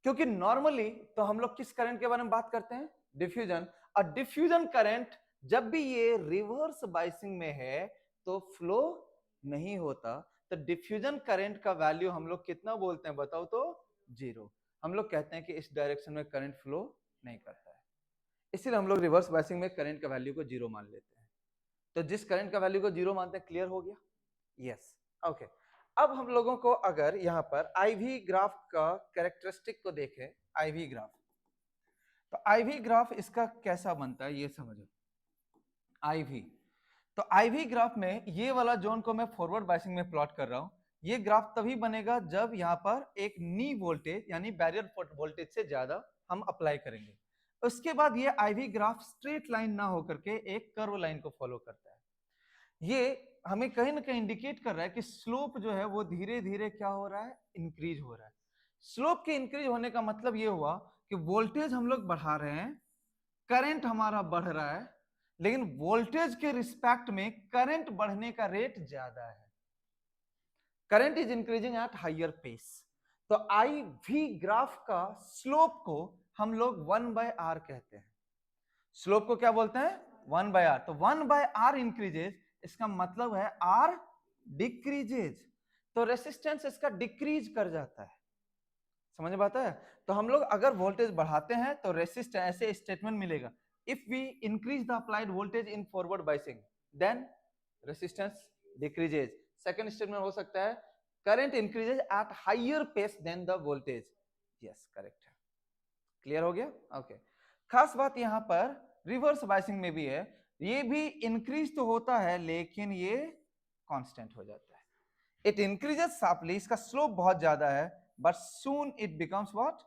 क्योंकि नॉर्मली तो हम लोग किस करंट के बारे में बात करते हैं, डिफ्यूजन। और डिफ्यूजन करंट जब भी ये रिवर्स बायसिंग में है तो फ्लो नहीं होता, तो डिफ्यूजन करंट का वैल्यू हम लोग कितना बोलते हैं बताओ तो, जीरो। हम लोग कहते हैं कि इस डायरेक्शन में करंट फ्लो नहीं करता है, इसीलिए हम लोग रिवर्स बायसिंग में करंट का वैल्यू को जीरो मान लेते हैं। तो जिस करंट का वैल्यू को जीरो मानते हैं, क्लियर हो गया? Yes, okay. अब हम लोगों को अगर यहाँ पर आईवी ग्राफ का कैरेक्टरिस्टिक को देखें, आईवी ग्राफ, तो आईवी ग्राफ इसका कैसा बनता है ये समझो। आईवी, तो आईवी ग्राफ में ये वाला जोन को मैं फॉरवर्ड बायसिंग में प्लॉट कर रहा हूं। ये ग्राफ तभी बनेगा जब यहाँ पर एक नी वोल्टेज यानी बैरियर वोल्टेज से ज्यादा हम अप्लाई करेंगे। उसके बाद ये आईवी ग्राफ स्ट्रेट लाइन ना होकर के एक कर्व लाइन को फॉलो करता है। ये हमें कहीं ना कहीं इंडिकेट कर रहा है कि स्लोप जो है वो धीरे धीरे क्या हो रहा है, इंक्रीज हो रहा है। स्लोप के इंक्रीज होने का मतलब ये हुआ कि वोल्टेज हम लोग बढ़ा रहे हैं, करंट हमारा बढ़ रहा है, लेकिन वोल्टेज के रिस्पेक्ट में करंट बढ़ने का रेट ज्यादा है, current is increasing at higher pace. तो आई वी ग्राफ का स्लोप को हम लोग 1/r कहते हैं। स्लोप को क्या बोलते हैं, 1/r। तो 1/r इंक्रीजेज, इसका मतलब है r डिक्रीजेज, तो रेसिस्टेंस इसका डिक्रीज कर जाता है। समझ में आता है? तो हम लोग अगर वोल्टेज बढ़ाते हैं तो रेसिस्टेंस, ऐसे स्टेटमेंट मिलेगा, if we increase the applied voltage in forward biasing then resistance decreases। second statement हो सकता है current increases at higher pace than the voltage। yes correct है, क्लियर हो गया? ओके। खास बात यहाँ पर रिवर्स बायसिंग में भी है, ये भी इंक्रीज तो होता है लेकिन ये कांस्टेंट हो जाता है। इट इंक्रीजेस शार्पली, इसका स्लोप बहुत ज्यादा है, but soon it becomes what,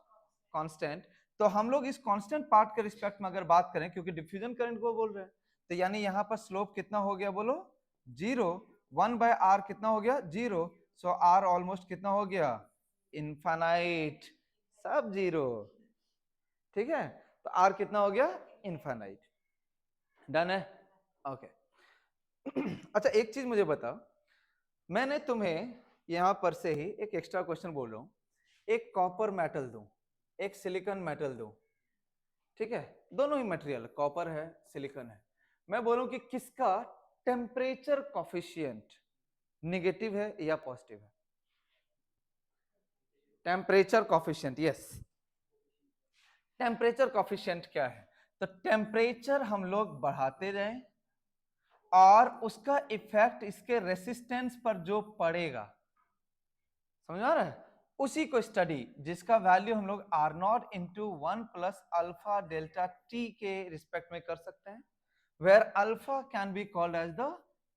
constant. तो हम लोग इस कांस्टेंट पार्ट के रिस्पेक्ट में अगर बात करें, क्योंकि डिफ्यूजन करंट को बोल रहे हैं, तो यानी यहाँ पर स्लोप कितना हो गया बोलो, 0। 1/r कितना हो गया, 0। सो r ऑलमोस्ट कितना हो गया, इनफाइनाइट, सब 0। ठीक है, तो r कितना हो गया, इनफाइनाइट। डन है, ओके। अच्छा एक चीज मुझे बताओ, मैंने तुम्हें यहां पर से ही एक एक्स्ट्रा क्वेश्चन बोल रहा हूं, एक कॉपर मेटल दूं, एक सिलिकॉन मेटल दूं, ठीक है, दोनों ही मटेरियल कॉपर है सिलिकॉन है, मैं बोलूं कि किसका टेम्परेचर कॉफिशिएंट निगेटिव है या पॉजिटिव है? Temperature coefficient, yes. Temperature coefficient क्या है? तो टेम्परेचर हम लोग बढ़ाते जाएं और उसका इफेक्ट इसके रेसिस्टेंस पर जो पड़ेगा, समझ आ रहा है, उसी को स्टडी, जिसका वैल्यू हम लोग आर नॉट इंटू 1 प्लस अल्फा डेल्टा टी के रिस्पेक्ट में कर सकते हैं, where alpha can be called as the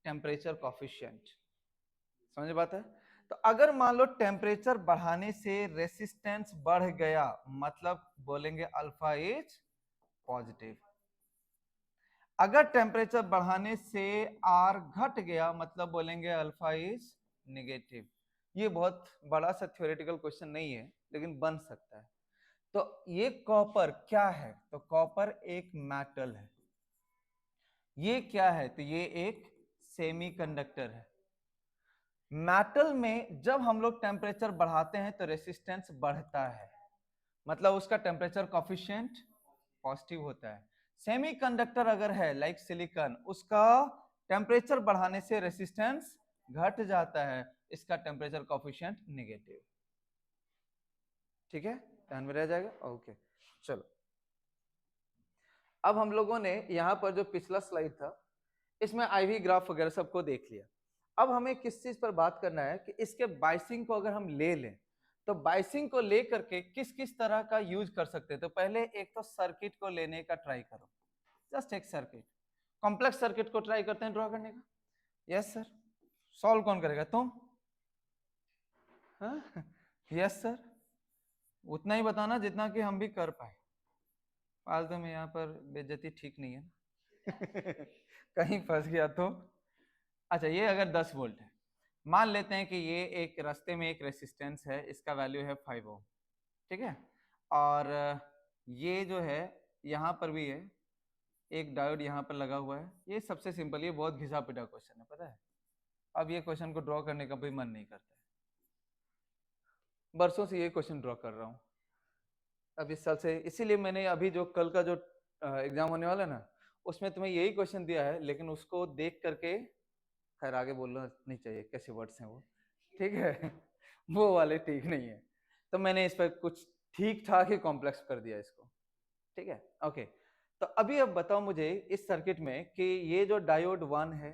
temperature coefficient. समझ बात है? तो अगर मान लो टेम्परेचर बढ़ाने से रेसिस्टेंस बढ़ गया, मतलब बोलेंगे अल्फा इज पॉजिटिव। अगर टेम्परेचर बढ़ाने से आर घट गया, मतलब बोलेंगे अल्फा इज नेगेटिव। ये बहुत बड़ा सा थ्योरेटिकल क्वेश्चन नहीं है, लेकिन बन सकता है। तो ये कॉपर क्या है? तो कॉपर एक मेटल है। ये क्या है? तो ये एक सेमीकंडक्टर है। मेटल में जब हम लोग टेम्परेचर बढ़ाते हैं तो रेसिस्टेंस बढ़ता है, मतलब उसका टेम्परेचर कॉफिशिएंट पॉजिटिव होता है। सेमीकंडक्टर अगर है लाइक सिलिकॉन, उसका टेम्परेचर बढ़ाने से रेसिस्टेंस घट जाता है, इसका टेम्परेचर कॉफिशिएंट नेगेटिव। ठीक है, ध्यान में रह जाएगा, ओके। चलो, अब हम लोगों ने यहां पर जो पिछला स्लाइड था, इसमें आईवी ग्राफ वगैरह सबको देख लिया। अब हमें किस चीज पर बात करना है कि इसके बाइसिंग को अगर हम ले लें, तो बाइसिंग को लेकर के किस किस तरह का यूज कर सकते हैं। तो पहले एक तो सर्किट को लेने का ट्राई करो, जस्ट एक सर्किट, कॉम्प्लेक्स सर्किट को ट्राई करते हैं ड्रॉ करने का। यस सर, सॉल्व कौन करेगा, तुम? यस सर, उतना ही बताना जितना कि हम भी कर पाए। फालतू में यहाँ पर बेइज्जती ठीक नहीं है ना। कहीं फंस गया तो। अच्छा, ये अगर 10 वोल्ट है, मान लेते हैं कि ये एक रास्ते में एक रेसिस्टेंस है, इसका वैल्यू है 5 ओम, ठीक है, और ये जो है यहाँ पर भी है, एक डायोड यहाँ पर लगा हुआ है। ये सबसे सिंपल, ये बहुत घिसा पिटा क्वेश्चन है, पता है। अब ये क्वेश्चन को ड्रॉ करने का भी मन नहीं करता है, बरसों से ये क्वेश्चन ड्रॉ कर रहा हूँ अब इस साल से, इसीलिए मैंने अभी जो कल का जो एग्जाम होने वाला है ना, उसमें तुम्हें यही क्वेश्चन दिया है, लेकिन उसको देख करके, खैर आगे बोलना नहीं चाहिए कैसे वर्ड्स हैं वो, ठीक है। वो वाले ठीक नहीं है, तो मैंने इस पर कुछ ठीक ठाक ही कॉम्प्लेक्स कर दिया इसको, ठीक है, ओके। तो अभी अब बताओ मुझे इस सर्किट में कि ये जो डायोड 1 है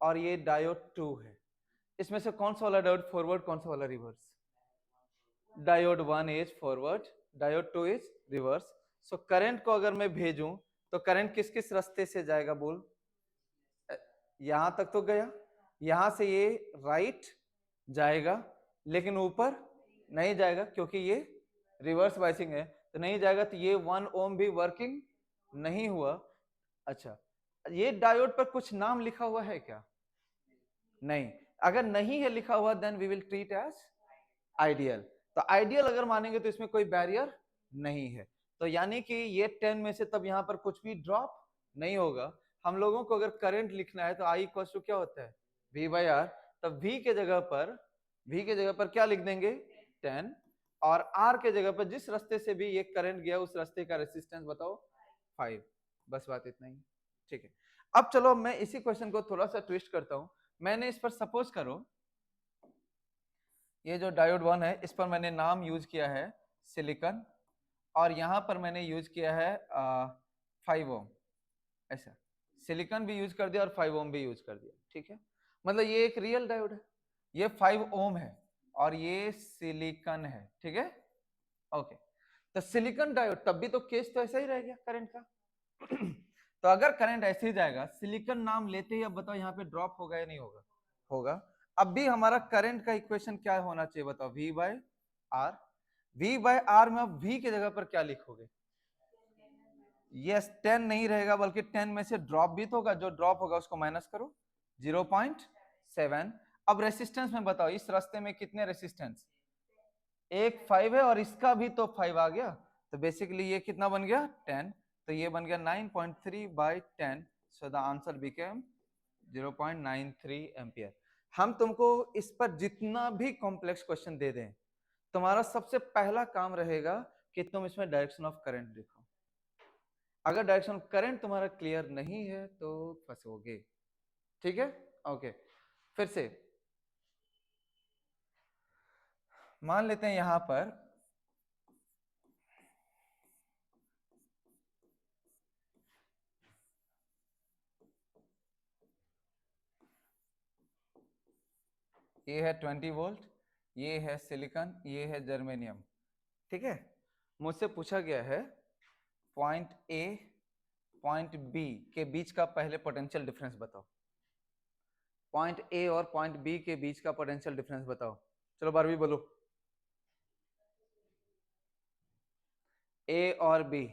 और ये डायोड 2 है, इसमें से कौन सा वाला डायोड फॉरवर्ड, कौन सा वाला reverse? Diode 1 is forward, diode 2 is reverse. So current को अगर मैं भेजूं तो करंट किस किस रास्ते से जाएगा बोल? यहां तक तो गया, यहां से ये राइट जाएगा, लेकिन ऊपर नहीं जाएगा क्योंकि ये रिवर्स बाइसिंग है, तो नहीं जाएगा, तो ये 1 ओम भी वर्किंग नहीं हुआ। अच्छा, ये डायोड पर कुछ नाम लिखा हुआ है क्या? नहीं, अगर नहीं है लिखा हुआ then we will treat as ideal. तो आइडियल अगर मानेंगे तो इसमें कोई बैरियर नहीं है, तो यानी कि ये 10 में से तब यहां पर कुछ भी ड्रॉप नहीं होगा। हम लोगों को अगर करंट लिखना है तो आई इक्वल टू क्या होता है, V बाई आर। तब V के जगह पर क्या लिख देंगे, 10, और R के जगह पर जिस रास्ते से भी ये करंट गया उस रास्ते का रेसिस्टेंस बताओ, 5। बस बात इतना ही, ठीक है। अब चलो मैं इसी क्वेश्चन को थोड़ा सा ट्विस्ट करता हूं। मैंने इस पर सपोज करो, ये जो डायोड 1 है इस पर मैंने नाम यूज किया है सिलिकॉन, और यहां पर मैंने यूज किया है 5 ओम। ऐसा सिलिकॉन भी यूज कर दिया और 5 ओम भी यूज कर दिया, ठीक है। मतलब ये एक रियल डायोड है, ये 5 ओम है और ये सिलिकॉन है, ठीक है, ओके। तो सिलिकॉन डायोड, तब भी तो केस तो ऐसा ही रह गया करंट का। तो अगर करंट ऐसे ही जाएगा, सिलिकॉन नाम लेते ही, अब बताओ यहाँ पे ड्रॉप होगा या नहीं होगा? होगा। अब भी हमारा करंट का इक्वेशन क्या होना चाहिए बताओ, V by R, V by R में अब V की जगह पर क्या लिखोगे? यस 10 नहीं रहेगा बल्कि 10 में से ड्रॉप भी तो होगा, जो ड्रॉप होगा उसको माइनस करो 0.7। अब रेसिस्टेंस में बताओ इस रास्ते में कितने रेसिस्टेंस? एक 5 है और इसका भी तो 5 आ गया, तो बेसिकली ये कितना बन गया 10, तो ये बन गया 9.3 by 10, so the answer became 0.93 ampere. हम तुमको इस पर जितना भी कॉम्प्लेक्स क्वेश्चन दे दें, तुम्हारा सबसे पहला काम रहेगा कि तुम इसमें डायरेक्शन ऑफ करंट लिखो। अगर डायरेक्शन ऑफ करंट तुम्हारा क्लियर नहीं है तो फंसोगे, ठीक है? ओके, फिर से मान लेते हैं यहां पर ये है 20 वोल्ट, ये है सिलिकॉन, ये है जर्मेनियम, ठीक है? मुझसे पूछा गया है पॉइंट ए पॉइंट बी के बीच का पहले पोटेंशियल डिफरेंस बताओ। पॉइंट ए और पॉइंट बी के बीच का पोटेंशियल डिफरेंस बताओ। चलो बारहवीं बोलो। ए और बी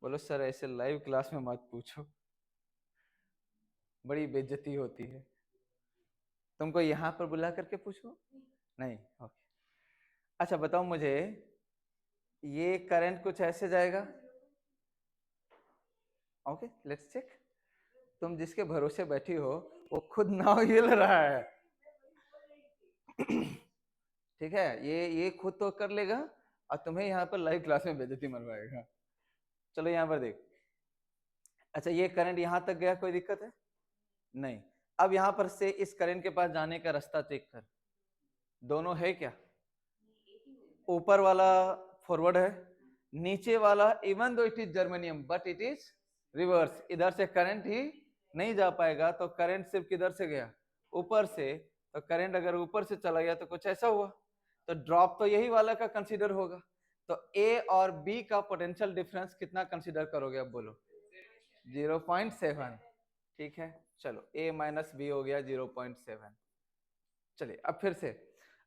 बोलो। सर ऐसे लाइव क्लास में मत पूछो, बड़ी बेइज्जती होती है। तुमको यहाँ पर बुला करके पूछो? नहीं, ओके। अच्छा बताओ मुझे, ये करंट कुछ ऐसे जाएगा? Okay, let's check. तुम जिसके भरोसे बैठी हो वो खुद नाव हिल रहा है। ठीक है, ये खुद तो कर लेगा और तुम्हें यहाँ पर लाइव क्लास में बेइज्जती मरवाएगा। चलो यहाँ पर देख। अच्छा ये करंट यहाँ तक गया, कोई दिक्कत है? नहीं। अब यहाँ पर से इस करंट के पास जाने का रास्ता चेक कर, दोनों है क्या? ऊपर वाला फॉरवर्ड है, नीचे वाला even though it is germanium but it is reverse, इधर से करंट ही नहीं जा पाएगा। तो करंट सिर्फ किधर से गया? ऊपर से। तो करंट अगर ऊपर से चला गया तो कुछ ऐसा हुआ, तो ड्रॉप तो यही वाला का कंसीडर होगा। तो ए और बी का पोटेंशियल डिफरेंस कितना कंसीडर करोगे? अब बोलो 0.7, ठीक है। चलो a माइनस बी हो गया 0.7। चलिए अब फिर से,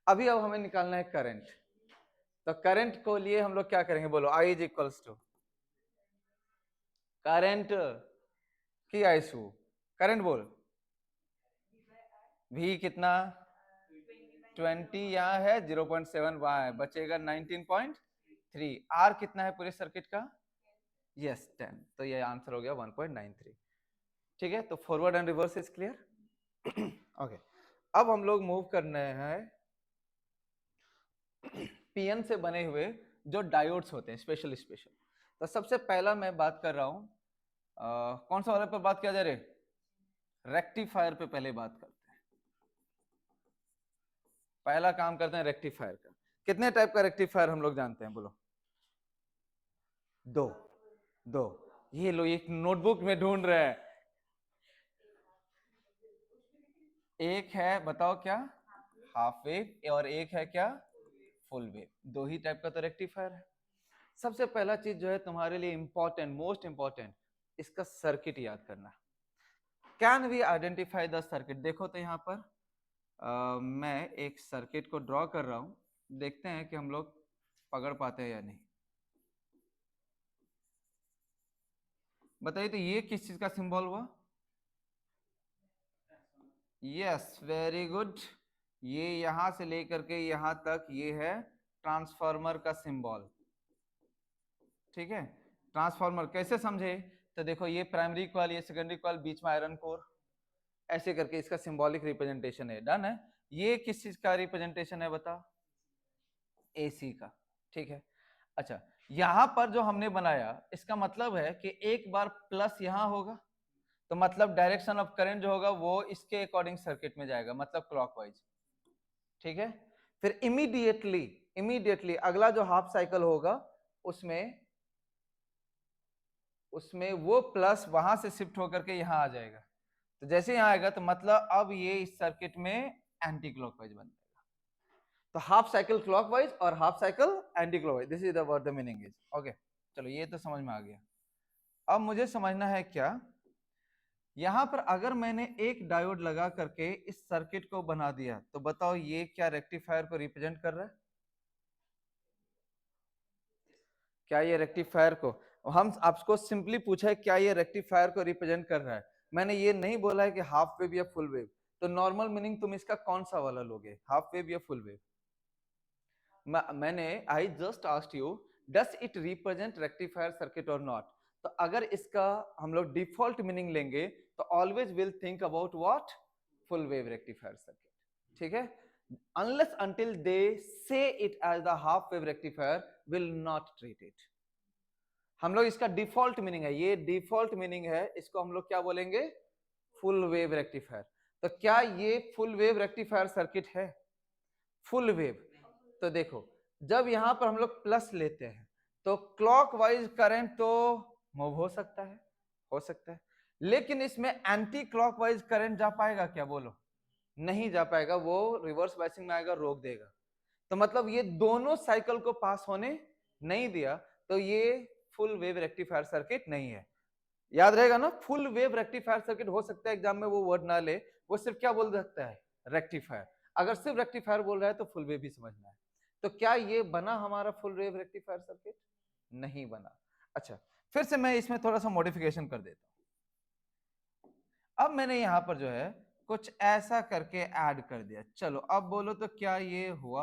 अभी अब हमें निकालना है करंट। तो करंट को लिए हम लोग क्या करेंगे? बोलो I is equals to current की आइसू, करंट बोल V कितना 20 यहाँ है, 0.7 वहां है, बचेगा 19.3। R कितना है पूरे सर्किट का? यस 10, तो ये आंसर हो गया 1.93। ठीक है, तो forward and reverse is clear. Okay, अब हम लोग मूव करने हैं पीएन से बने हुए जो डायोड्स होते हैं स्पेशल। तो सबसे पहला मैं बात कर रहा हूं कौन सा वाले पे बात किया जा रही है? रेक्टिफायर पे पहले बात करते हैं। पहला काम करते हैं रेक्टिफायर का। कितने टाइप का रेक्टिफायर हम लोग जानते हैं? बोलो। दो। ये लो, एक नोटबुक में ढूंढ रहे हैं। एक है बताओ क्या? हाफ वेव, और एक है क्या? Full wave. दो ही टाइप का तो रेक्टिफायर है। सबसे पहला चीज जो है तुम्हारे लिए इंपॉर्टेंट, मोस्ट इंपॉर्टेंट, इसका सर्किट याद करना। Can we identify the circuit? देखो तो यहाँ पर मैं एक सर्किट को ड्रॉ कर रहा हूं, देखते हैं कि हम लोग पकड़ पाते हैं या नहीं। बताइए तो ये किस चीज का सिंबल हुआ? Yes, very good. ये यहां से लेकर के यहां तक ये है ट्रांसफार्मर का सिंबल। ठीक है, ट्रांसफार्मर कैसे समझे? तो देखो ये प्राइमरी कॉइल, ये सेकेंडरी कॉइल, बीच में आयरन कोर, ऐसे करके इसका सिंबॉलिक रिप्रेजेंटेशन है। डन है। ये किस चीज का रिप्रेजेंटेशन है बता? एसी का। ठीक है। अच्छा यहां पर जो हमने बनाया इसका मतलब है कि एक बार प्लस यहां होगा तो मतलब डायरेक्शन ऑफ करंट जो होगा वो इसके अकॉर्डिंग सर्किट में जाएगा, मतलब क्लॉकवाइज। ठीक है। फिर इमीडिएटली अगला जो हाफ साइकिल होगा उसमें वो प्लस वहां से शिफ्ट होकर के यहां आ जाएगा। तो जैसे यहां आएगा तो मतलब अब ये इस सर्किट में एंटी क्लॉकवाइज बन जाएगा। तो हाफ साइकिल क्लॉकवाइज और half cycle anti clockwise, this is the meaning is. Okay चलो ये तो समझ में आ गया। अब मुझे समझना है क्या, यहां पर अगर मैंने एक डायोड लगा करके इस सर्किट को बना दिया तो बताओ ये क्या रेक्टिफायर को रिप्रेजेंट कर रहा है? क्या ये रेक्टिफायर को, हम आपको सिंपली पूछा है क्या ये रेक्टिफायर को रिप्रेजेंट कर रहा है, मैंने ये नहीं बोला है कि हाफ वेव या फुल वेव। तो नॉर्मल मीनिंग तुम इसका कौन सा वाला लोगे, हाफ वेव या फुल वेव? मैंने I just asked you does it represent rectifier circuit और नॉट। तो अगर इसका हम लोग डिफॉल्ट मीनिंग लेंगे तो always will think about what, full wave rectifier circuit, ठीक है। unless until they say it as the half wave rectifier will not treat it। हम लोग इसका डिफॉल्ट मीनिंग है, ये डिफॉल्ट मीनिंग है, इसको हम लोग क्या बोलेंगे, फुल वेव रेक्टिफायर। तो क्या ये फुल वेव रेक्टिफायर सर्किट है, फुल वेव? तो देखो जब यहां पर हम लोग प्लस लेते हैं तो क्लॉकवाइज करंट तो मूव हो सकता है, हो सकता है, लेकिन इसमें एंटी क्लॉकवाइज करंट जा पाएगा क्या, बोलो? नहीं जा पाएगा, वो रिवर्स बायसिंग में आएगा, रोक देगा। तो मतलब ये दोनों साइकिल को पास होने नहीं दिया, तो ये फुल वेव रेक्टिफायर सर्किट नहीं है। याद रहेगा ना, फुल वेव रेक्टिफायर सर्किट हो सकता है एग्जाम में वो वर्ड ना ले, वो सिर्फ क्या बोल सकता है, रेक्टिफायर। अगर सिर्फ रेक्टिफायर बोल रहा है तो फुल वेव भी समझना है। तो क्या ये बना हमारा फुल वेव रेक्टिफायर सर्किट? नहीं बना। अच्छा, फिर से मैं इसमें थोड़ा सा मॉडिफिकेशन कर देता हूं। अब मैंने यहां पर जो है कुछ ऐसा करके ऐड कर दिया, चलो अब बोलो तो क्या ये हुआ?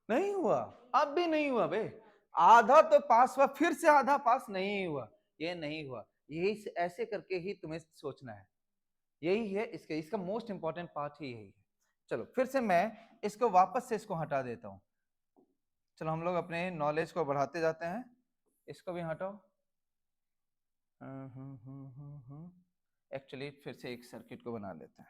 नहीं हुआ, अब भी नहीं हुआ बे, आधा तो पास हुआ, फिर से आधा पास नहीं हुआ, ये नहीं हुआ। यही ऐसे करके ही तुम्हें सोचना है, यही है इसके, इसका मोस्ट इंपॉर्टेंट पार्ट ही यही है। चलो फिर से मैं इसको वापस से इसको हटा देता हूं। चलो हम लोग अपने नॉलेज को बढ़ाते जाते हैं, इसको भी हटाओ। एक्चुअली फिर से एक सर्किट को बना लेते हैं।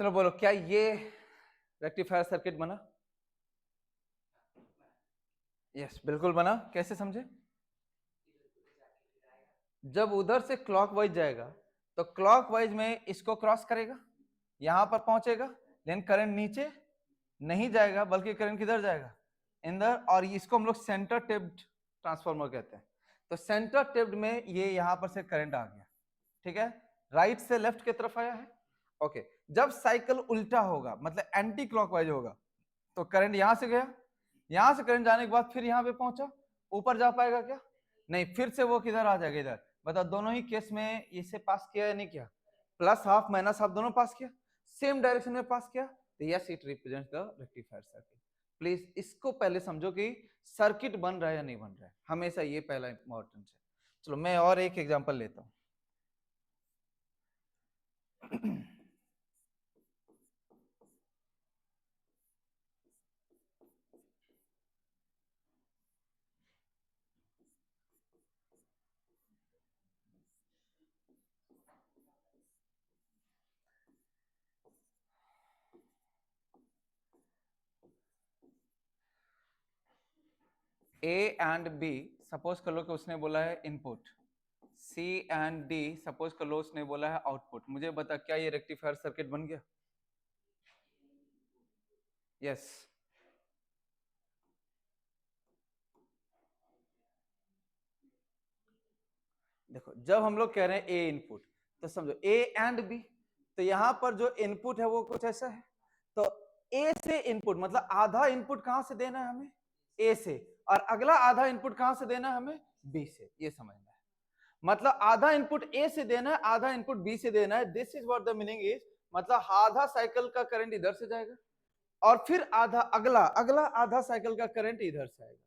चलो बोलो क्या ये रेक्टिफायर सर्किट बना? यस बिल्कुल बना। कैसे समझे? जब उधर से क्लॉकवाइज जाएगा तो क्लॉकवाइज में इसको क्रॉस करेगा, यहां पर पहुंचेगा, लेकिन करंट नीचे नहीं जाएगा, बल्कि करंट किधर जाएगा, इंदर। और इसको हम लोग सेंटर टेप्ड ट्रांसफार्मर कहते हैं। तो सेंटर टेप्ड में ये यहां पर से करंट आ गया, ठीक है, राइट से लेफ्ट की तरफ आया है। ओके, जब साइकिल उल्टा होगा मतलब एंटी क्लॉकवाइज होगा, तो करंट यहां से गया, यहां से करंट जाने के बाद फिर यहां पे पहुंचा, ऊपर जा पाएगा क्या? नहीं, फिर से वो किधर आ जाएगा, इधर। बताओ दोनों ही केस में इसे पास किया या नहीं किया, प्लस हाफ माइनस हाफ दोनों पास किया, सेम डायरेक्शन में पास किया। तो yes it represents the rectifier circuit. Please इसको पहले समझो कि सर्किट बन रहा है या नहीं बन रहा है, हमेशा ये पहला इंपॉर्टेंट है। चलो मैं और एक एग्जांपल लेता हूं। ए एंड बी सपोज कर लो कि उसने बोला है input, C and D suppose कर लो उसने बोला है आउटपुट। मुझे बता क्या ये रेक्टिफायर सर्किट बन गया? यस देखो जब हम लोग कह रहे हैं ए इनपुट, तो समझो ए एंड बी, तो यहां पर जो इनपुट है वो कुछ ऐसा है। तो ए से इनपुट मतलब आधा इनपुट कहां से देना है हमें, ए से, और अगला आधा इनपुट कहां से देना है हमें, बी से। ये समझना है, मतलब आधा इनपुट ए से देना है, आधा इनपुट बी से देना है। This is what the meaning is, मतलब आधा साइकिल का करंट इधर से जाएगा और फिर आधा अगला अगला आधा साइकिल का करंट इधर से आएगा।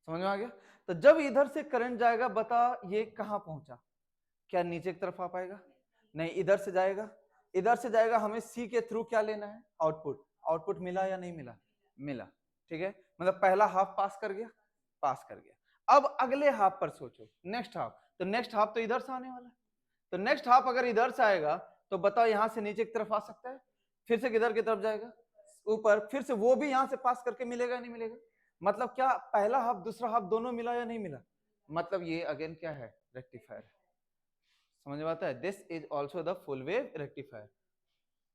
समझ में आ गया? तो जब इधर से करंट जाएगा, बता ये कहां पहुंचा, क्या नीचे की तरफ आ पाएगा? नहीं, इधर से जाएगा, इधर से जाएगा। हमें सी के थ्रू क्या लेना है, आउटपुट। आउटपुट मिला या नहीं मिला? मिला, ठीक है, मतलब पहला हाफ पास कर गया, पास कर गया। अब अगले हाफ पर सोचो, नेक्स्ट हाफ। तो नेक्स्ट हाफ तो इधर से आने वाला है, तो नेक्स्ट हाफ अगर इधर से आएगा तो बताओ यहां से नीचे की तरफ आ सकता है, फिर से किधर की तरफ जाएगा, ऊपर, फिर से वो भी यहां से पास करके मिलेगा नहीं मिलेगा? मतलब क्या पहला हाफ दूसरा हाफ दोनों मिला या नहीं मिला? मतलब ये अगेन क्या है, रेक्टिफायर। समझ में आता है? This is also the full wave rectifier.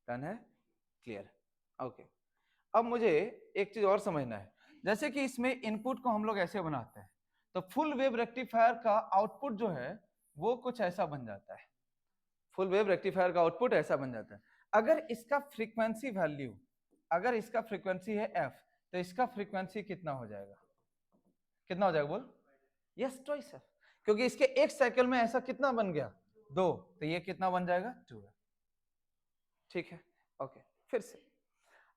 Done है, क्लियर? ओके, अब मुझे एक चीज और समझना है, जैसे कि इसमें इनपुट को हम लोग ऐसे बनाते हैं, तो फुल वेव रेक्टिफायर का आउटपुट जो है वो कुछ ऐसा बन जाता है। फुल वेव रेक्टिफायर का आउटपुट ऐसा बन जाता है। अगर इसका फ्रीक्वेंसी वैल्यू, अगर इसका फ्रीक्वेंसी है f, तो इसका फ्रीक्वेंसी कितना हो जाएगा? कितना हो जाएगा बोल? यस, ट्वाइस f, क्योंकि इसके एक साइकिल में ऐसा कितना बन गया? 2, तो ये कितना बन जाएगा? 2 है। ठीक है, ओके। फिर से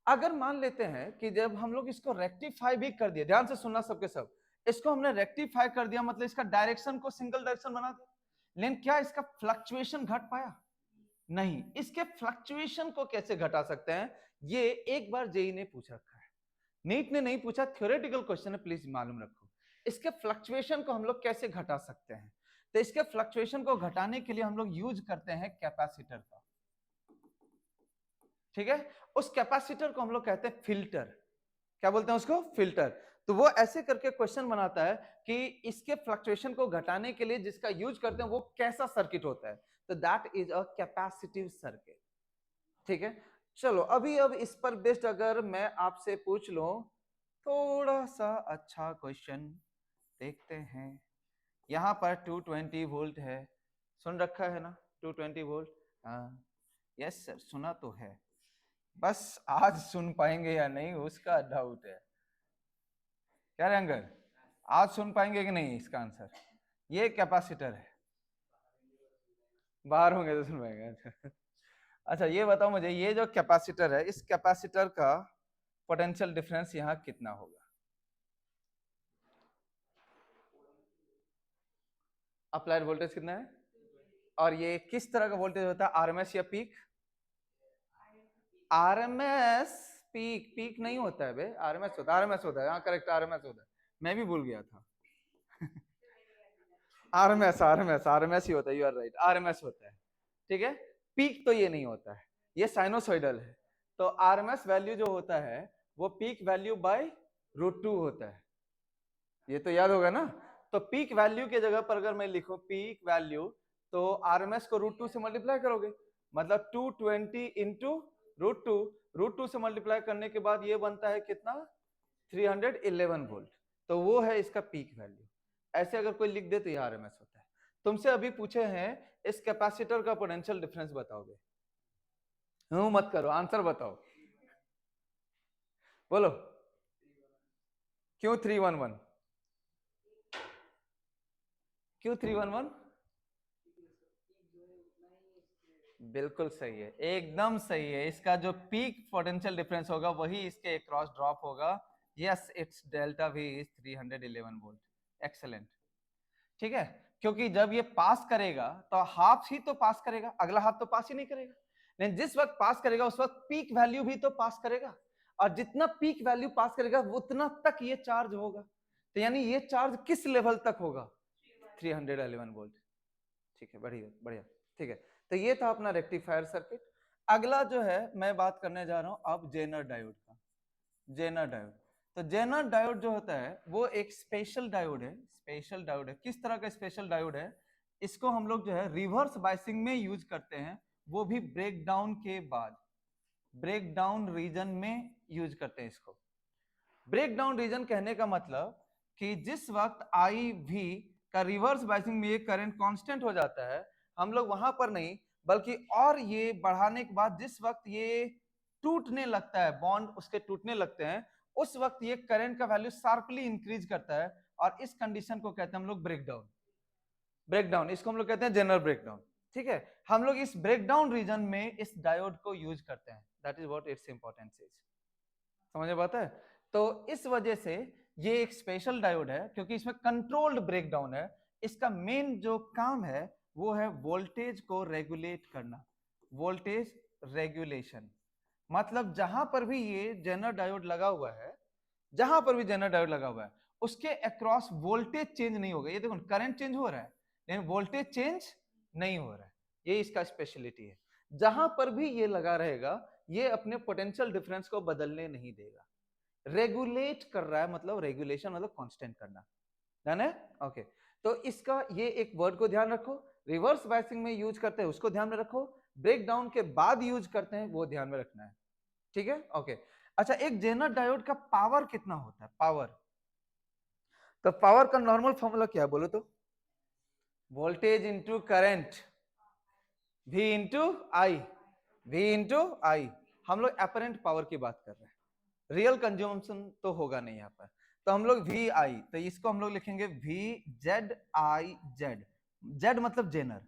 अगर मान लेते हैं कि जब हम लोग इसको रेक्टिफाई भी कर दिए, ध्यान से सुनना सबके सब, इसको हमने रेक्टिफाई कर दिया मतलब इसका डायरेक्शन को सिंगल डायरेक्शन बना दिया, लेकिन क्या इसका फ्लक्चुएशन घट पाया? नहीं। इसके फ्लक्चुएशन को कैसे घटा सकते हैं, ये एक बार जेई ने पूछ रखा है, नीट ने नहीं पूछा, थ्योरेटिकल क्वेश्चन है, प्लीज मालूम रखो। इसके फ्लक्चुएशन को हम लोग कैसे घटा सकते हैं? तो इसके फ्लक्चुएशन को घटाने के लिए हम लोग यूज करते हैं कैपेसिटर का। ठीक है, उस कैपेसिटर को हम लोग कहते हैं फिल्टर। क्या बोलते हैं उसको? फिल्टर। तो वो ऐसे करके क्वेश्चन बनाता है कि इसके फ्लक्चुएशन को घटाने के लिए जिसका यूज करते हैं वो कैसा सर्किट होता है, तो that is a capacitive circuit. ठीक है, चलो अभी अब इस पर बेस्ड अगर मैं आपसे पूछ लूं थोड़ा सा अच्छा क्वेश्चन, देखते हैं। यहां पर 220 वोल्ट है, सुन रखा है ना 220 वोल्ट? हाँ, यस सर, सुना तो है, बस आज सुन पाएंगे या नहीं उसका डाउट है। क्या रंगर, आज सुन पाएंगे कि नहीं इसका आंसर? ये कैपेसिटर है, बाहर होंगे तो सुन पाएंगे। अच्छा ये बताओ मुझे, ये जो कैपेसिटर है, इस कैपेसिटर का पोटेंशियल डिफरेंस यहाँ कितना होगा? अप्लाइड वोल्टेज कितना है? और ये किस तरह का वोल्टेज होता है, आरएमएस या पीक? आरएमएस। पीक पीक नहीं होता है बे, आरएमएस होता है, आरएमएस होता है, हाँ करेक्ट, आरएमएस होता है, मैं भी भूल गया था। आरएमएस आरएमएस आरएमएस ही होता है, यू आर राइट, आरएमएस होता है। ठीक है, पीक तो ये नहीं होता है, ये साइनोसॉइडल है। तो आरएमएस वैल्यू जो होता है वो पीक वैल्यू बाय √2 होता है, ये तो याद होगा ना। तो पीक वैल्यू के जगह पर अगर मैं लिखूं पीक वैल्यू, तो आरएमएस को √2 से मल्टीप्लाई करोगे, मतलब 220 इंटू √2, √2 से मल्टीप्लाई करने के बाद ये बनता है कितना? 311 वोल्ट। तो वो है इसका पीक वैल्यू। ऐसे अगर कोई लिख दे तो ये आरएमएस होता है। तुमसे अभी पूछे हैं इस कैपेसिटर का पोटेंशियल डिफरेंस बताओगे? मत करो, आंसर बताओ, बोलो। क्यों 311? क्यों 311? बिल्कुल सही है, एकदम सही है। इसका जो पीक पोटेंशियल डिफरेंस होगा वही इसके क्रॉस ड्रॉप होगा। Yes, it's delta we is 311 volt. Excellent. ठीक है, क्योंकि जब ये पास करेगा तो हाफ ही तो पास करेगा, अगला हाफ तो पास ही नहीं करेगा, लेकिन जिस वक्त पास करेगा उस वक्त पीक वैल्यू भी तो पास करेगा, और जितना पीक वैल्यू पास करेगा उतना तक ये चार्ज होगा। तो यानी ये चार्ज किस लेवल तक होगा? 311 वोल्ट। ठीक है, बढ़िया बढ़िया। ठीक है, तो ये था अपना रेक्टिफायर सर्किट। अगला जो है मैं बात करने जा रहा हूं अब जेनर डायोड का। जेनर डायोड, तो जेनर डायोड जो होता है वो एक स्पेशल डायोड है। स्पेशल डायोड है, किस तरह का स्पेशल डायोड है? इसको हम लोग जो है रिवर्स बायसिंग में यूज करते हैं, वो भी ब्रेक डाउन के बाद, ब्रेक डाउन रीजन में यूज करते हैं इसको। ब्रेक डाउन रीजन कहने का मतलब कि जिस वक्त आई भी का रिवर्स बायसिंग में ये करंट कांस्टेंट हो जाता है, हम लोग वहां पर नहीं बल्कि और ये बढ़ाने के बाद जिस वक्त ये टूटने लगता है, बॉन्ड उसके टूटने लगते हैं, उस वक्त ये करंट का वैल्यू शार्पली इंक्रीज करता है, और इस कंडीशन को कहते हैं हम लोग ब्रेकडाउन। ब्रेकडाउन, इसको हम लोग कहते हैं जनरल ब्रेकडाउन। ठीक है, हम लोग इस ब्रेकडाउन रीजन में इस डायोड को यूज करते हैं, that is what its importance is. समझ में आता है? तो इस वजह से ये एक स्पेशल डायोड है क्योंकि इसमें कंट्रोल्ड ब्रेकडाउन है। इसका मेन जो काम है वो है वोल्टेज को रेगुलेट करना, वोल्टेज रेगुलेशन। मतलब जहां पर भी ये जेनर डायोड लगा हुआ है, जहां पर भी जेनर डायोड लगा हुआ है उसके अक्रॉस वोल्टेज चेंज नहीं होगा। ये देखो करंट चेंज हो रहा है लेकिन वोल्टेज चेंज नहीं हो रहा है, ये इसका स्पेशलिटी है। जहां पर भी ये लगा रहेगा ये अपने पोटेंशियल डिफरेंस को बदलने नहीं देगा, रेगुलेट कर रहा है, मतलब रेगुलेशन मतलब कांस्टेंट करना। डन है? ओके। तो इसका ये एक वर्ड को ध्यान रखो, रिवर्स बायसिंग में यूज करते हैं उसको ध्यान में रखो, ब्रेक डाउन के बाद यूज करते हैं वो ध्यान में रखना है। ठीक है, ओके। अच्छा, एक जेनर डायोड का पावर कितना होता है? पावर, तो पावर का नॉर्मल फॉर्मूला क्या है बोलो तो? Voltage into current, V into I, V into I. हम लोग अपरेंट पावर की बात कर रहे हैं, रियल कंज्यूमेशन तो होगा नहीं यहाँ पर। तो हम लोग वी आई, तो इसको हम लोग लिखेंगे V Z I Z. Z मतलब zener,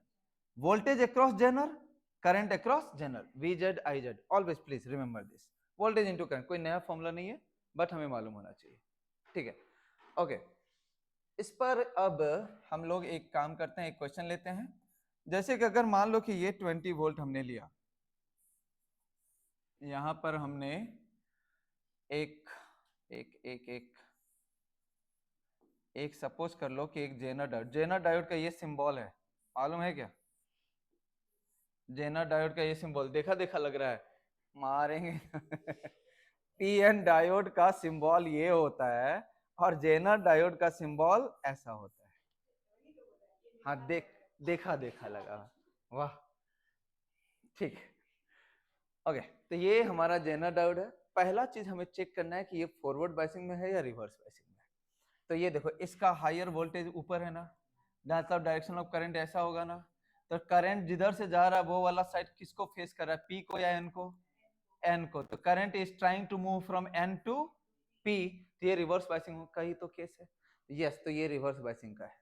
voltage across zener, current across zener, V Z I Z. Always please remember this, voltage into current, कोई नया फॉर्मूला नहीं है, बट हमें मालूम होना चाहिए। ठीक है, ओके। इस पर अब हम लोग एक काम करते हैं, एक क्वेश्चन लेते हैं। जैसे कि अगर मान लो कि ये 20 वोल्ट हमने लिया, यहां पर हमने एक एक एक एक एक सपोज कर लो कि एक जेनर डायोड, जेनर डायोड का ये सिंबल है, मालूम है क्या? जेनर डायोड का ये सिंबल देखा देखा लग रहा है, मारेंगे पीएन डायोड का सिंबल ये होता है और जेनर डायोड का सिंबल ऐसा होता है। हाँ, देखा देखा लगा, वाह, ठीक। ओके, तो ये हमारा जेनर डायोड है। पहला चीज हमें चेक करना है कि ये फॉरवर्ड बायसिंग में है या रिवर्स बायसिंग में है। तो ये देखो, इसका हायर वोल्टेज ऊपर है ना, मतलब डायरेक्शन ऑफ करंट ऐसा होगा ना, तो करंट जिधर से जा रहा है वो वाला साइड किसको फेस कर रहा है? पी को या एन को? एन को। तो current is trying to move from N to P, तो ये रिवर्स बायसिंग का ही तो केस है। यस, तो ये रिवर्स बायसिंग का है,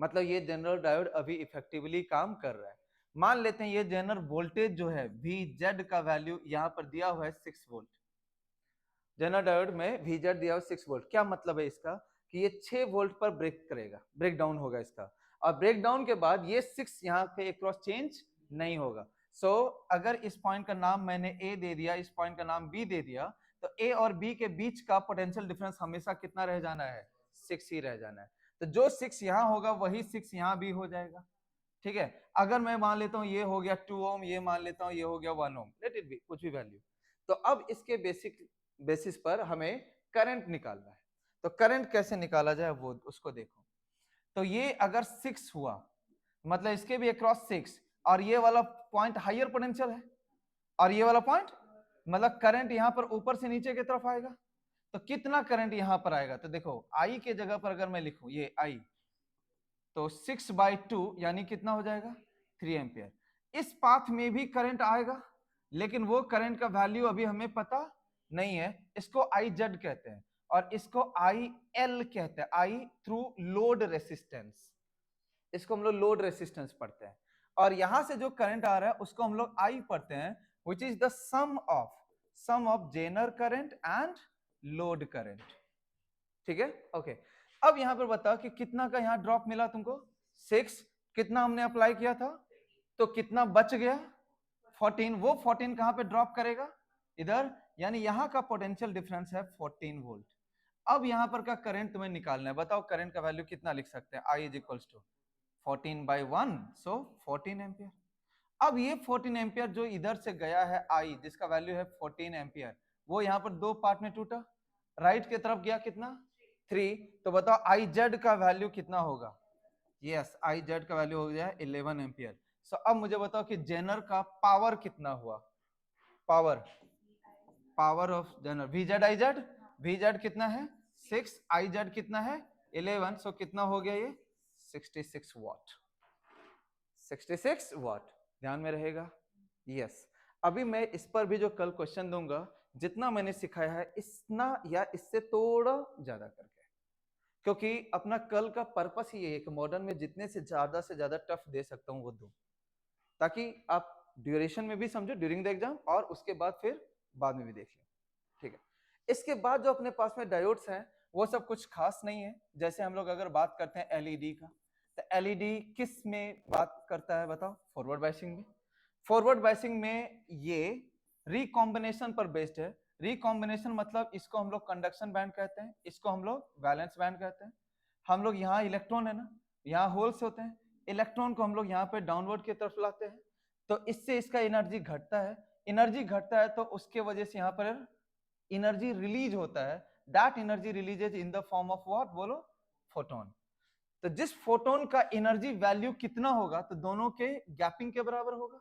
मतलब ये जनरल डायोड अभी इफेक्टिवली काम कर रहा है। मान लेते हैं ये जनरल वोल्टेज जो है वी जेड का वैल्यू यहाँ पर दिया हुआ है 6 वोल्ट, जनरल डायोड में वी जेड दिया हुआ 6 वोल्ट। क्या मतलब है इसका? कि ये 6 वोल्ट पर ब्रेक करेगा, ब्रेक डाउन होगा इसका, और ब्रेक डाउन के बाद ये 6 यहाँ पे क्रॉस चेंज नहीं होगा। सो अगर इस पॉइंट का नाम मैंने ए दे दिया, इस पॉइंट का नाम बी दे दिया, तो ए और बी के बीच का पोटेंशियल डिफरेंस हमेशा कितना रह जाना है? 6 ही रह जाना है। तो जो 6 यहाँ होगा वही 6 यहाँ भी हो जाएगा। ठीक है, अगर मैं मान लेता हूँ ये हो गया 2 ओम, ये मान लेता हूँ ये हो गया 1 ओम, लेट इट बी कुछ भी वैल्यू। तो अब इसके बेसिस पर हमें करंट निकालना है। तो करंट कैसे निकाला जाए वो उसको देखो। तो ये अगर 6 हुआ, मतलब इसके भी अक्रॉस 6, और ये वाला पॉइंट हायर पोटेंशियल है, और ये वाला पॉइंट मतलब करंट यहाँ पर ऊपर से नीचे की तरफ आएगा। तो कितना करंट यहाँ पर आएगा? तो देखो, आई के जगह पर अगर मैं लिखूं ये आई, तो 6/2 यानी कितना हो जाएगा? 3 एम्पियर। इस पाथ में भी करंट आएगा, लेकिन वो करंट का वैल्यू अभी हमें पता नहीं है। इसको आई जेड कहते हैं और इसको आई एल कहते हैं, आई थ्रू लोड रेसिस्टेंस। इसको हम लोग लोड रेसिस्टेंस पढ़ते हैं। और यहां से जो करंट आ रहा है उसको हम लोग आई पढ़ते हैं, which is the sum of zener current and load current. ठीक है, ओके। अब यहां पर बताओ कि कितना का यहां ड्रॉप मिला तुमको? 6। कितना हमने अप्लाई किया था, तो कितना बच गया? 14। वो 14 कहां पे ड्रॉप करेगा? इधर, यानी यहां का पोटेंशियल डिफरेंस है 14 वोल्ट। अब यहां पर का करंट तुम्हें निकालना है, बताओ करंट का वैल्यू कितना लिख सकते हैं? I is equals to 14/1, so 14 ampere. अब ये 14 एम्पियर जो इधर से गया है I, जिसका वैल्यू है 14 एम्पियर, वो यहाँ पर दो पार्ट में टूटा, राइट की तरफ गया कितना? 3। तो बताओ आई जेड का वैल्यू कितना होगा? यस, आई जेड का वैल्यू हो गया 11 एम्पियर। सो अब मुझे बताओ कि जेनर का पावर कितना हुआ? Power of zener V Z I Z, V Z कितना है? 6, आई जेड कितना है? 11। सो कितना हो गया ये? 66 वॉट। 66 वॉट, ध्यान में रहेगा? यस। अभी मैं इस पर भी जो कल क्वेश्चन दूंगा, जितना मैंने सिखाया है इतना या इससे थोड़ा ज्यादा करके, क्योंकि अपना कल का पर्पस ही है कि मॉडर्न में जितने से ज्यादा टफ दे सकता हूँ वो दूं, ताकि आप ड्यूरेशन में भी समझो ड्यूरिंग द एग्जाम, और उसके बाद फिर बाद में भी देख लें। ठीक है, इसके बाद जो अपने पास में डायोड्स हैं वो सब कुछ खास नहीं है। जैसे हम लोग अगर बात करते हैं एलईडी का, तो एलईडी किस में बात करता है बताओ? फॉरवर्ड बायसिंग में। फॉरवर्ड बायसिंग में ये रिकॉम्बिनेशन पर बेस्ड है। रिकॉम्बिनेशन मतलब इसको हम लोग कंडक्शन बैंड कहते हैं, इसको हम लोग वैलेंस बैंड कहते हैं। हम लोग यहाँ इलेक्ट्रॉन है ना, यहाँ होल्स होते हैं, इलेक्ट्रॉन को हम लोग यहाँ पे डाउनवर्ड की तरफ लाते हैं, तो इससे इसका एनर्जी घटता है। एनर्जी घटता है तो उसके वजह से यहाँ पर एनर्जी रिलीज होता है। That energy releases in the form of what? बोलो, फोटोन। तो जिस फोटोन का एनर्जी वैल्यू कितना होगा, तो दोनों के गैपिंग के बराबर होगा।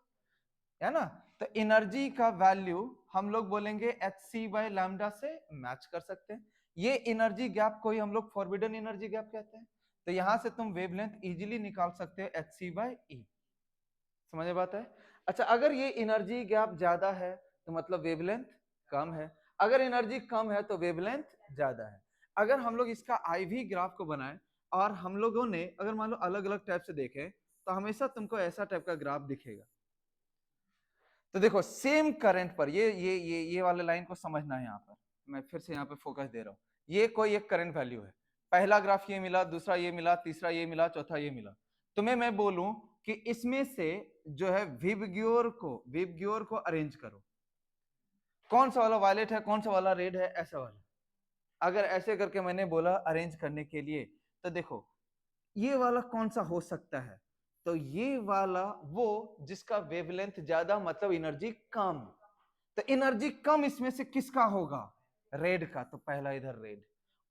है ना। तो एनर्जी का वैल्यू हम लोग बोलेंगे hc/λ से मैच कर सकते हैं। ये एनर्जी गैप को ही हम लोग फॉरबिडन एनर्जी गैप कहते हैं। तो यहां से तुम वेवलेंथ इजीली निकाल सकते हो hc/E। समझ में बात है। अच्छा, अगर ये एनर्जी गैप ज्यादा है तो मतलब वेवलेंथ कम है, अगर एनर्जी कम है तो वेवलेंथ ज्यादा है। अगर हम लोग इसका आईवी ग्राफ को बनाए और हम लोगों ने अगर मान लो अलग अलग टाइप से देखे तो हमेशा तुमको ऐसा टाइप का ग्राफ दिखेगा। तो देखो सेम करंट पर ये वाले लाइन को समझना है। यहाँ पर मैं फिर से यहाँ पे फोकस दे रहा हूँ। ये कोई एक करंट वैल्यू है, पहला ग्राफ ये मिला, दूसरा ये मिला, तीसरा ये मिला, चौथा ये मिला। तुम्हें मैं बोलूं कि इसमें से जो है विबग्योर को अरेंज करो, कौन सा वाला वायलेट है, कौन सा वाला रेड है, ऐसा वाला। अगर ऐसे करके मैंने बोला अरेंज करने के लिए, तो देखो ये वाला कौन सा हो सकता है, तो ये वाला वो जिसका वेवलेंथ ज्यादा मतलब एनर्जी कम। तो एनर्जी कम इसमें से किसका होगा, रेड का। तो पहला इधर रेड।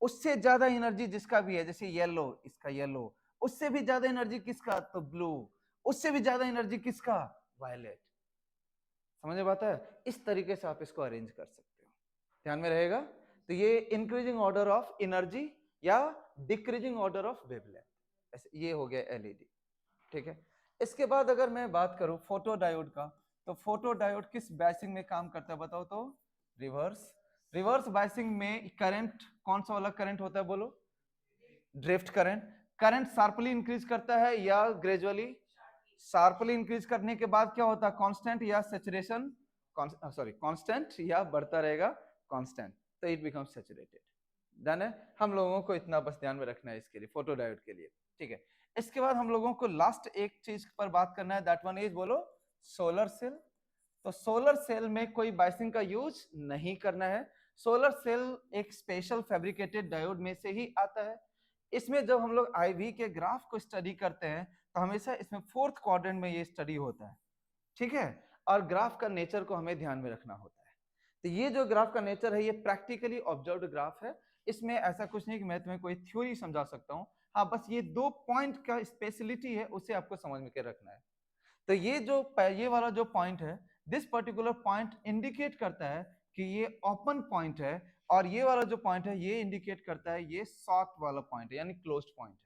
उससे ज्यादा एनर्जी जिसका भी है, जैसे येलो, इसका येलो। उससे भी ज्यादा एनर्जी किसका, तो ब्लू। उससे भी ज्यादा एनर्जी किसका, वायलेट। समझ में बात है। इस तरीके से आप इसको अरेंज कर सकते हो, ध्यान में रहेगा। तो ये इंक्रीजिंग ऑर्डर ऑफ एनर्जी या डिक्रीजिंग ऑर्डर ऑफ वेवलेंथ, ऐसे ये हो गया एलईडी। ठीक है। इसके बाद अगर मैं बात करूं फोटो डायोड का, तो फोटो डायोड किस बायसिंग में काम करता है बताओ तो, रिवर्स। रिवर्स बायसिंग में करंट कौन सा वाला करंट होता है बोलो, drift current. Current sharply increase करता है या ग्रेजुअली, शार्पली इंक्रीज करने के बाद क्या होता है, कांस्टेंट या सैचुरेशन, सॉरी कांस्टेंट या बढ़ता रहेगा कांस्टेंट, तो इट बिकम्स सैचुरेटेड। डन है। हम लोगों को इतना बस ध्यान में रखना है इसके लिए, फोटो डायोड के लिए। ठीक है। इसके बाद हम लोगों को लास्ट एक चीज पर बात करना है, दैट वन इज बोलो सोलर सेल। तो सोलर सेल में कोई बायसिंग का यूज नहीं करना है। सोलर सेल एक स्पेशल फैब्रिकेटेड डायोड में से ही आता है। इसमें जब हम लोग आईवी के ग्राफ को स्टडी करते हैं तो हमेशा इसमें फोर्थ क्वाड्रेंट में ये स्टडी होता है। ठीक है। और ग्राफ का नेचर को हमें ध्यान में रखना होता है। तो ये जो ग्राफ का नेचर है ये प्रैक्टिकली ऑब्जर्व्ड ग्राफ है। इसमें ऐसा कुछ नहीं कि मैं तुम्हें कोई थ्योरी समझा सकता हूँ। हाँ, बस ये 2 पॉइंट का स्पेशलिटी है, उसे आपको समझ में के रखना है। तो ये वाला जो पॉइंट है, दिस पर्टिकुलर पॉइंट इंडिकेट करता है कि ये ओपन पॉइंट है, और ये वाला जो पॉइंट है ये इंडिकेट करता है ये शॉर्ट वाला पॉइंट है, यानी क्लोज्ड पॉइंट है।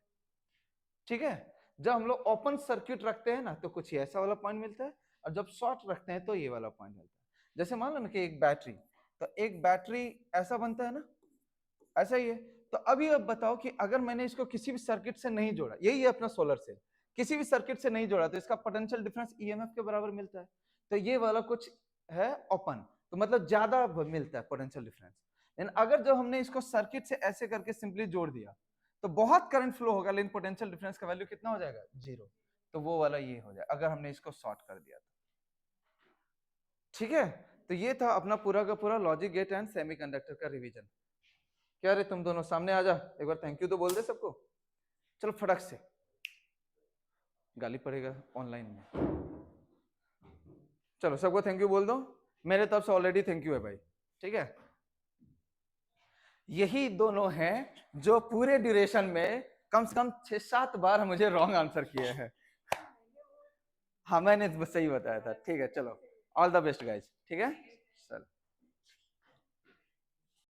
ठीक है। जब हम लोग ओपन सर्किट रखते हैं ना तो कुछ ऐसा वाला पॉइंट मिलता है, और जब शॉर्ट रखते हैं तो ये वाला पॉइंट मिलता है। जैसे मान लो ना कि एक बैटरी, तो एक बैटरी ऐसा बनता है ना, ऐसा ही है। तो अभी अब बताओ कि अगर मैंने इसको किसी भी सर्किट से नहीं जोड़ा, यही है अपना सोलर सेल, किसी भी सर्किट से नहीं जोड़ा, तो इसका पोटेंशियल डिफरेंस ईएमएफ के बराबर मिलता है। तो ये वाला कुछ है ओपन, तो मतलब ज्यादा मिलता है पोटेंशियल डिफरेंस। लेकिन अगर जब हमने इसको सर्किट से ऐसे करके सिंपली जोड़ दिया तो बहुत करंट फ्लो होगा, लेकिन पोटेंशियल डिफरेंस का वैल्यू कितना हो जाएगा, 0। तो वो वाला ये हो जाए अगर हमने इसको शॉर्ट कर दिया तो। ठीक है। तो ये था अपना पूरा का पूरा लॉजिक गेट एंड सेमीकंडक्टर का रिवीजन। क्या रे तुम दोनों सामने आ जा, एक बार थैंक यू तो बोल दे सबको। चलो फटक से, गाली पड़ेगा ऑनलाइन में। चलो सबको थैंक यू बोल दो, मेरे तरफ से ऑलरेडी थैंक यू है भाई। ठीक है। यही दोनों हैं जो पूरे ड्यूरेशन में कम से कम 6-7 बार मुझे रॉन्ग आंसर किए हैं। हाँ मैंने सही बताया था। ठीक है, चलो ऑल द बेस्ट गाइज। ठीक है, चलो।